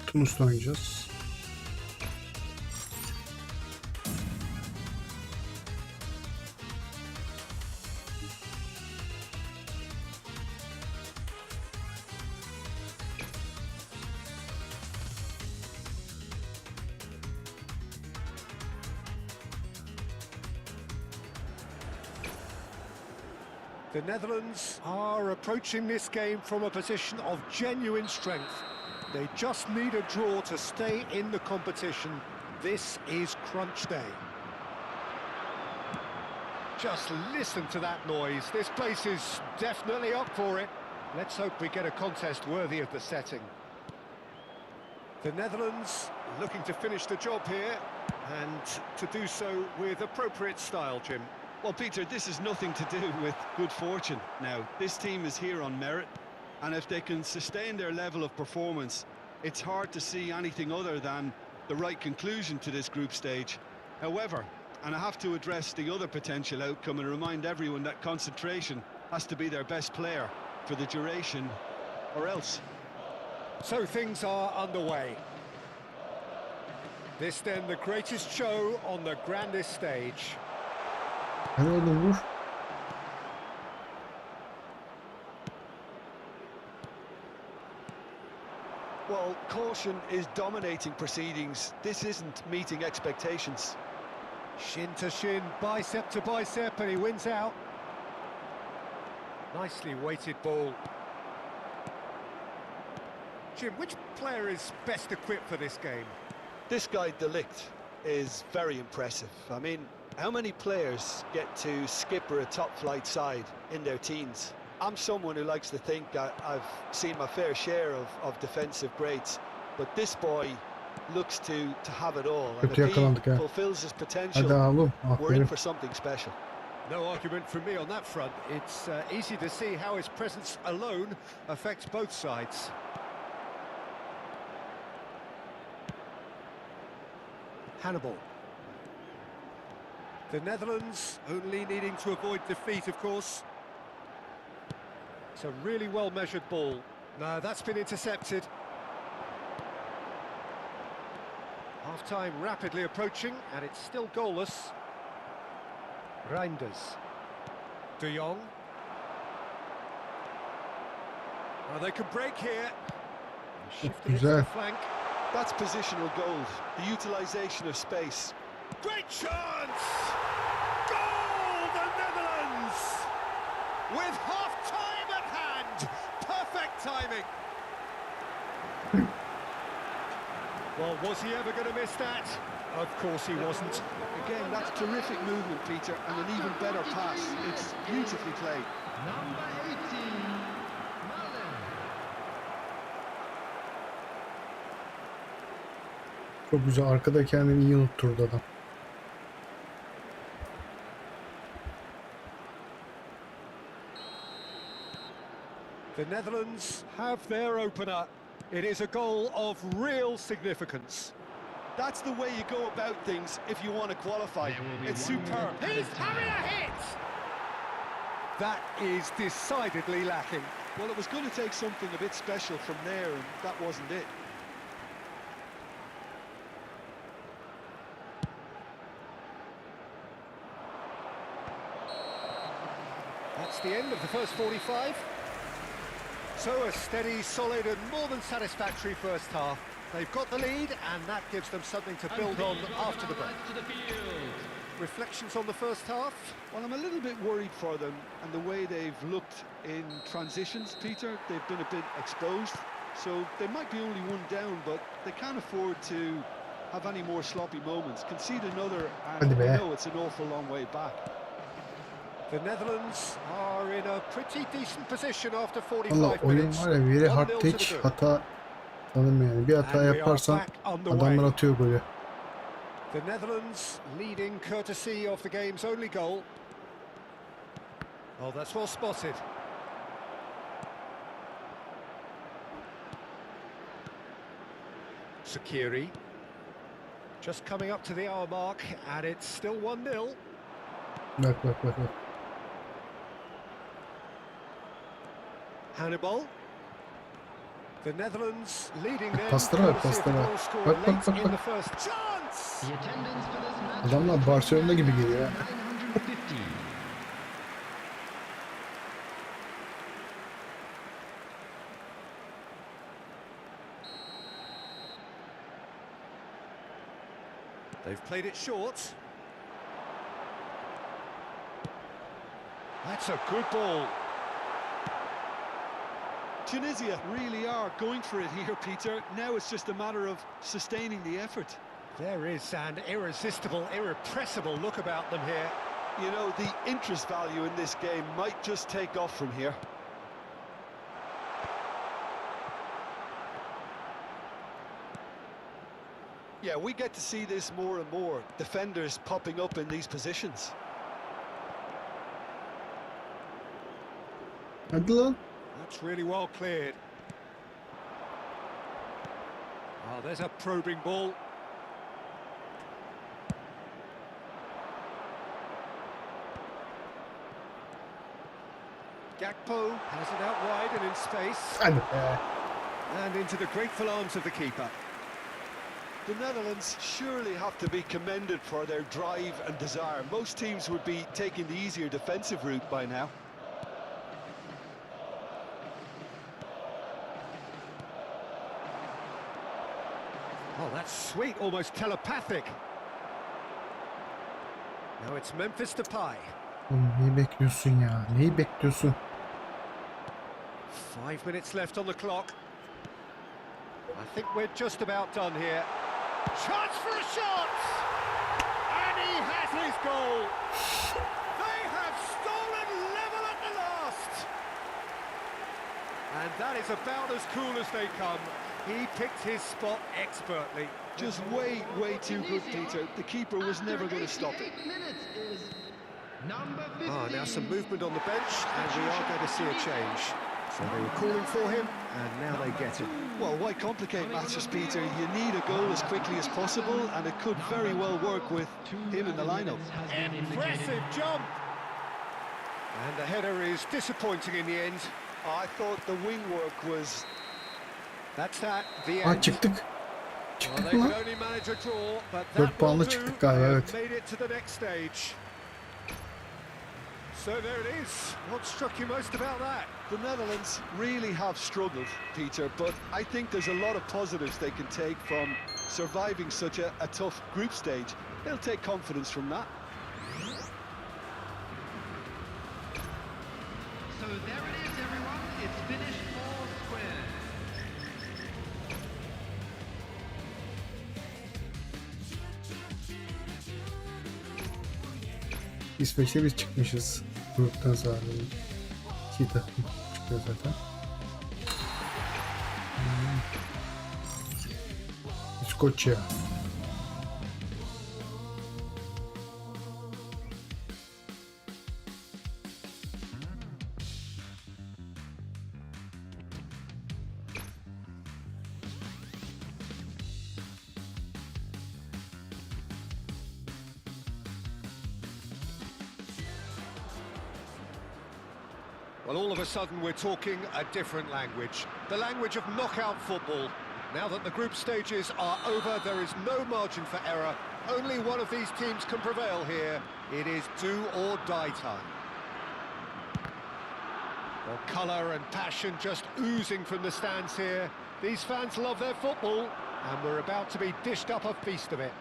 Tunus'ta oynayacağız. The Netherlands are approaching this game from a position of genuine strength. They just need a draw to stay in the competition. This is crunch day. Just listen to that noise. This place is definitely up for it. Let's hope we get a contest worthy of the setting. The Netherlands looking to finish the job here, and to do so with appropriate style, Jim. Well, Peter, this is nothing to do with good fortune now. This team is here on merit, and if they can sustain their level of performance, it's hard to see anything other than the right conclusion to this group stage. However, and I have to address the other potential outcome and remind everyone that concentration has to be their best player for the duration, or else. So things are underway. This then the greatest show on the grandest stage. Hadi oğlum vur. Well, caution is dominating proceedings. This isn't meeting expectations. Shin to shin, bicep to bicep, and he wins out. Nicely weighted ball. Jim, which player is best equipped for this game? This guy, De Ligt, is very impressive. I mean, how many players get to skipper a top-flight side in their teens? I'm someone who likes to think I've seen my fair share of defensive greats, but this boy looks to have it all. And if he fulfills his potential, we're in for something special. No argument from me on that front. It's easy to see how his presence alone affects both sides. Hannibal. The Netherlands only needing to avoid defeat, of course. It's a really well-measured ball. No, that's been intercepted. Half-time rapidly approaching, and it's still goalless. Reinders. De Jong. Oh, they can break here. Shifting it to the flank. That's positional gold, the utilisation of space. Great chance! Goal, the Netherlands! With half-time at hand! Perfect timing! Well, was he ever going to miss that? Of course he wasn't. Again, that's terrific movement, Peter, and an even better pass. It's beautifully played. Number 18, Malen. Çok güzel. Arkada kendini iyi unutturdu adam. The Netherlands have their opener. It is a goal of real significance. That's the way you go about things if you want to qualify. It's superb. He's having a hit! That is decidedly lacking. Well, it was going to take something a bit special from there, and that wasn't it. That's the end of the first 45. So a steady, solid and more than satisfactory first half. They've got the lead and that gives them something to build on after the break. Reflections on the first half? Well, I'm a little bit worried for them and the way they've looked in transitions, Peter. They've been a bit exposed, so they might be only one down, but they can't afford to have any more sloppy moments. Concede another, and Hadi be. you know it's an awful long way back. The Netherlands are in a pretty decent position after 45 Valla oyun minutes. var ya, very 1-0 hard to hiç the good. hata tanımıyor yani. Bir hata And we are yaparsan back on the adamlar way. atıyor golü. The Netherlands leading courtesy of the game's only goal. Oh, that's well spotted. Sakiri. Just coming up to the hour mark, and it's still 1-0. Bak bak bak bak. Hannibal. The Netherlands leading them Paslara bak, courtesy of the paslara. goal scored Bak, bak, late bak, in bak. the first chance. The attendance for this match. Adamlar Barcelona gibi geliyor ya. 950. They've played it short. That's a good ball. Tunisia really are going for it here, Peter. Now it's just a matter of sustaining the effort. There is an irresistible, irrepressible look about them here. You know, the interest value in this game might just take off from here. Yeah, we get to see this more and more. Defenders popping up in these positions. Hadi lan. That's really well cleared. Oh, there's a probing ball. Gakpo has it out wide and in space. Hadi be. And into the grateful arms of the keeper. The Netherlands surely have to be commended for their drive and desire. Most teams would be taking the easier defensive route by now. Oh, that's sweet, almost telepathic. Now it's Memphis Depay. Oğlum neyi bekliyorsun ya? Neyi bekliyorsun? 5 minutes left on the clock. I think we're just about done here. Chance for a shot! And he has his goal! They have stolen level at the last! And that is about as cool as they come. He picked his spot expertly. Just way, way too good, Peter. The keeper was never going to stop it. 88 minutes is number 15. Now some movement on the bench, and we are going to see a change. So they were calling for him, and now they get him. Well, why complicate matters, Peter? You need a goal as quickly as possible, and it could very well work with him in the lineup. Impressive jump! And the header is disappointing in the end. I thought the wing work was... That's that, the Ha end. çıktık. Well, Çıktık they mı could lan? only manage a draw, but 4 that puanla will do. çıktık galiba, They have evet. made it to the next stage. So there it is. What struck you most about that? The Netherlands really have struggled, Peter, but I think there's a lot of positives they can take from surviving such a tough group stage. They'll take confidence from that. So there it is, everyone. It's finished all square. İsveç'te biz çıkmışız. Gruptan sonra. İki takım çıkıyor zaten. İskoçya. Well, all of a sudden we're talking a different language. The language of knockout football. Now that the group stages are over, there is no margin for error. Only one of these teams can prevail here. It is do or die time. Well, colour and passion just oozing from the stands here. These fans love their football, and we're about to be dished up a feast of it.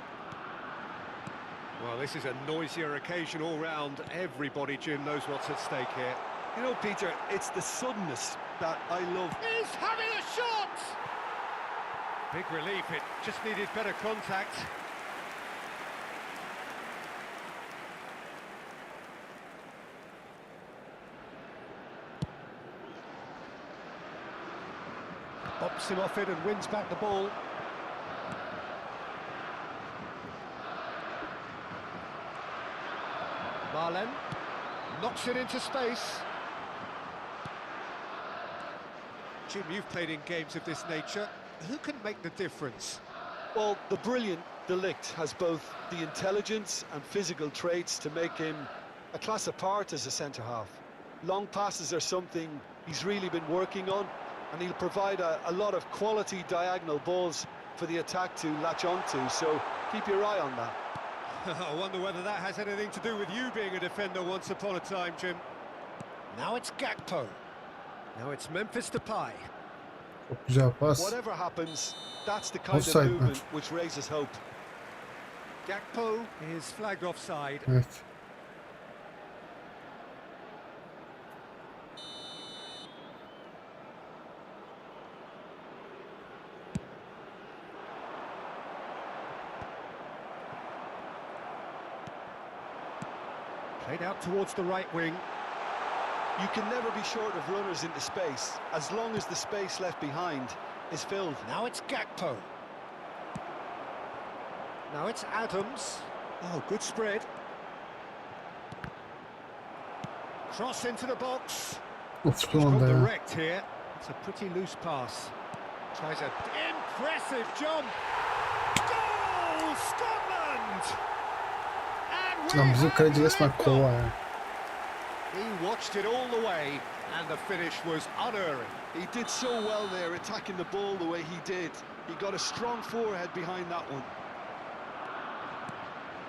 Well, this is a noisier occasion all round. Everybody, Jim, knows what's at stake here. You know, Peter, it's the suddenness that I love. He's having a shot! Big relief, it just needed better contact. Bops him off it and wins back the ball. Marlen knocks it into space. Jim, you've played in games of this nature. Who can make the difference? Well, the brilliant De Ligt has both the intelligence and physical traits to make him a class apart as a centre-half. Long passes are something he's really been working on, and he'll provide a lot of quality diagonal balls for the attack to latch onto, so keep your eye on that. I wonder whether that has anything to do with you being a defender once upon a time, Jim. Now it's Gakpo. Now it's Memphis Depay. Çok güzel pas. Whatever happens, that's the kind Offside of mi? movement which raises hope. Gakpo is flagged offside. Evet. Played out towards the right wing. You can never be short of runners into space, as long as the space left behind is filled. Now it's Gakpo. Now it's Adams. Oh, good spread. Cross into the box. Of He's son got anda ya. direct here. It's a pretty loose pass. Tries an impressive jump. Goal, Scotland! And Lan we bizim have kaleci resmen led kova them. ya. He watched it all the way, and the finish was unerring. He did so well there, attacking the ball the way he did. He got a strong forehead behind that one.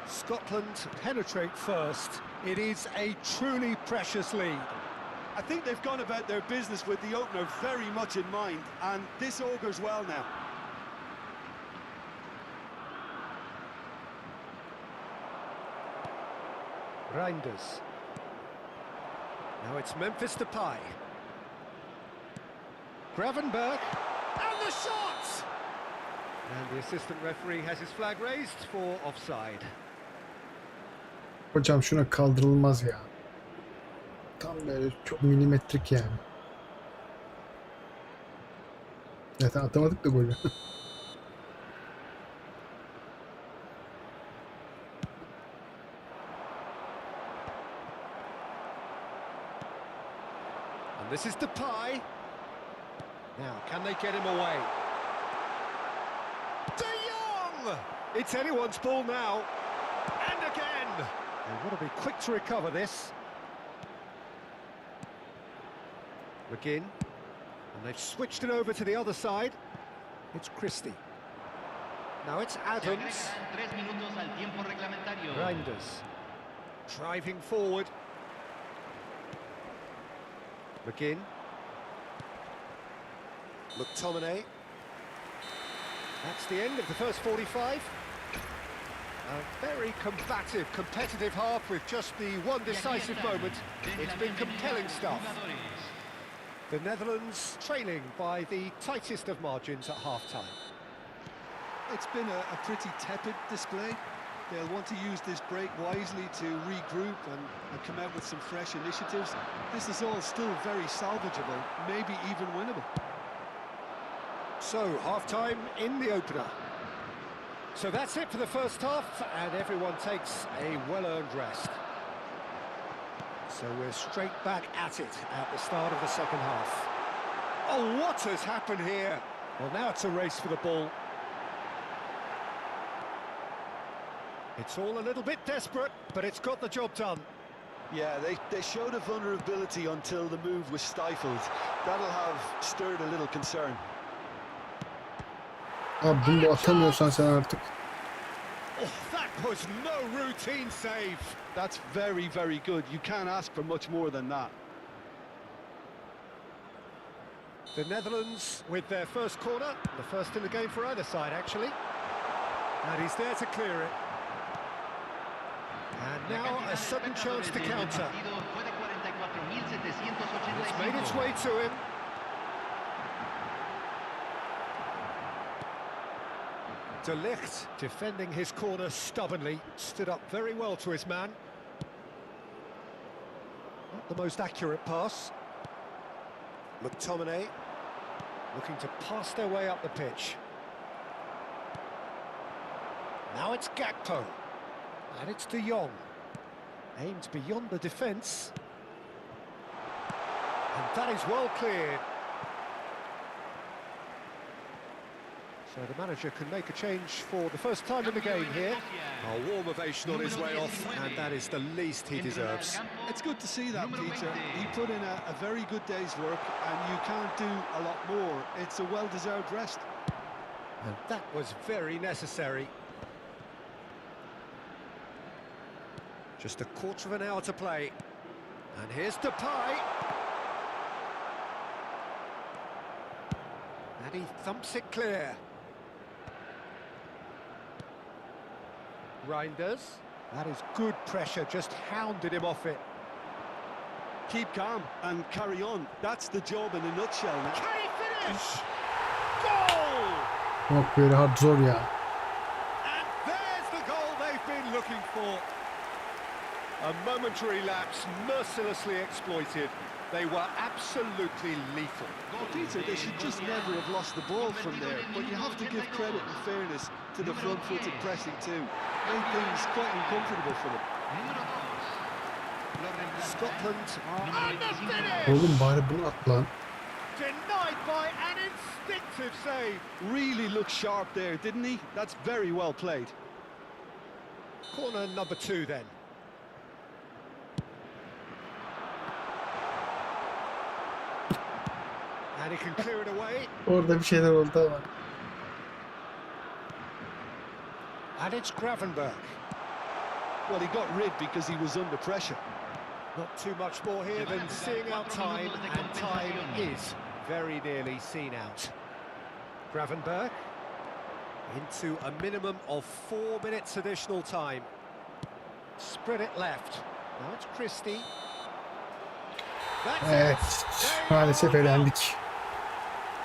Scotland penetrate first. It is a truly precious lead. I think they've gone about their business with the opener very much in mind, and this augurs well now. Reinders. Now it's Memphis Depay. Gravenberg. And the shot! And the assistant referee has his flag raised for offside. Hocam şuna kaldırılmaz ya. Tam böyle çok milimetrik yani. Zaten atamadık da golü. And this is Depay. Now, can they get him away? De Jong! It's anyone's ball now. And again! They've got to be quick to recover this. McGinn. And they've switched it over to the other side. It's Christie. Now it's Adams. Reinders. Driving forward. McGinn. McTominay. That's the end of the first 45. A very combative, competitive half with just the one decisive moment. It's been compelling stuff. The Netherlands trailing by the tightest of margins at half-time. It's been a pretty tepid display. They'll want to use this break wisely to regroup and come out with some fresh initiatives. This is all still very salvageable, maybe even winnable. So, half-time in the opener. So that's it for the first half, and everyone takes a well-earned rest. So we're straight back at it at the start of the second half. Oh, what has happened here? Well, now it's a race for the ball. It's all a little bit desperate, but it's got the job done. Yeah, they showed a vulnerability until the move was stifled. That'll have stirred a little concern. Abi bunu da atamıyorsan sen artık. Oh, that was no routine save. That's very, very good. You can't ask for much more than that. The Netherlands with their first corner, the first in the game for either side, actually. And he's there to clear it. And now a sudden chance to counter. It's made its way to him. De Ligt defending his corner stubbornly, stood up very well to his man. Not the most accurate pass. McTominay looking to pass their way up the pitch. Now it's Gakpo, and it's De Jong. Aimed beyond the defence. And that is well cleared. So the manager can make a change for the first time in the game here. A warm ovation on his way off, and that is the least he deserves. It's good to see that, Peter. He put in a very good day's work, and you can't do a lot more. It's a well-deserved rest. And that was very necessary. Just a quarter of an hour to play. And here's Depay. And he thumps it clear. Reinders. That is good pressure, just hounded him off it. Keep calm and carry on. That's the job in a nutshell now. Can he finish? Goal! Yok, very hard, zor ya. And there's the goal they've been looking for. A momentary lapse, mercilessly exploited. They were absolutely lethal. Well, Peter, they should just never have lost the ball from there, but you have to give credit and fairness to the front-footed pressing too. Made things quite uncomfortable for them. Scotland are on the finish! Oğlum bari bunu at lan. Denied by an instinctive save. Really looked sharp there, didn't he? That's very well played. Corner number 2 then. And he can clear it away. Orada bir şeyler oldu ama. And it's Gravenberch. Well, he got rid because he was under pressure. Not too much more here than seeing out time, and time is very nearly seen out. Gravenberch into a minimum of 4 minutes additional time. Spread it left. Now it's Christie. That's Evet, it. maalesef elendik.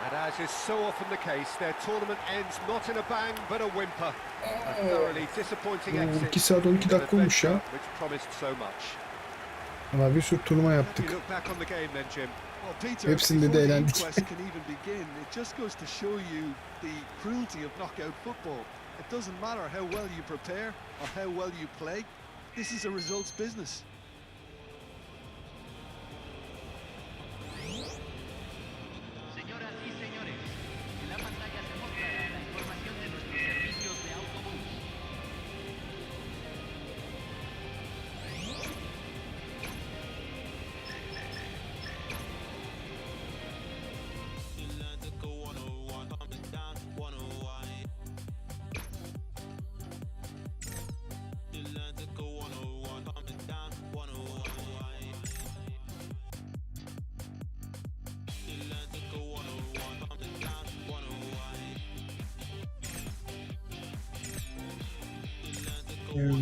And as is so often the case, their tournament ends not in a bang but a whimper. A thoroughly disappointing exit. 2 saat 12 dakika olmuş ya. Which promised so much. Ama bir sürü turnuva How do yaptık. you look back on the game then, Jim? Well, Peter, Hepsinde de before the elendik. inquest can even begin, it just goes to show you the cruelty of knockout football. It doesn't matter how well you prepare or how well you play. This is a results business. Señoras y señores, en la pantalla se mostrará la información de nuestros servicios de autobús.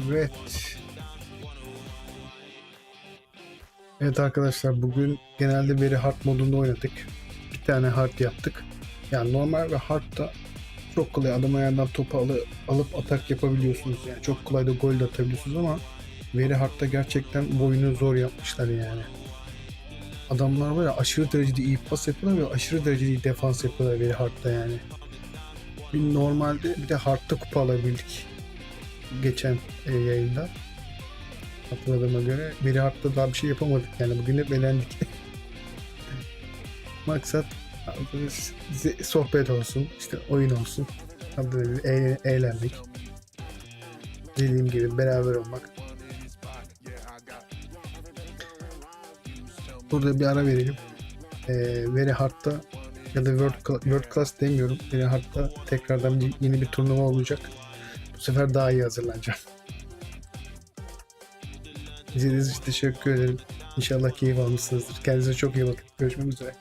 Evet. Evet arkadaşlar, bugün genelde veri hard modunda oynadık. Bir tane hard yaptık. Yani normal ve hardda çok kolay adam ayağından topu alıp atak yapabiliyorsunuz. Yani çok kolay da gol de atabiliyorsunuz ama veri hardda gerçekten boyunu zor yapmışlar yani. Adamlar var ya, aşırı derecede iyi pas yapıyorlar ve aşırı derecede iyi defans yapıyorlar veri hardda yani. Bir normalde bir de hardda kupa alabildik. Geçen yayında hatırladığıma göre veri hardta daha bir şey yapamadık yani, bugün hep elendik. Maksat sohbet olsun, işte oyun olsun, eğlendik. Dediğim gibi beraber olmak. Burada bir ara verelim. Veri hardta ya da World Class demiyorum. Veri hardta tekrardan yeni bir turnuva olacak. Bu sefer daha iyi hazırlanacağım. İzlediğiniz için teşekkür ederim. İnşallah keyif almışsınızdır. Kendinize çok iyi bakın. Görüşmek üzere.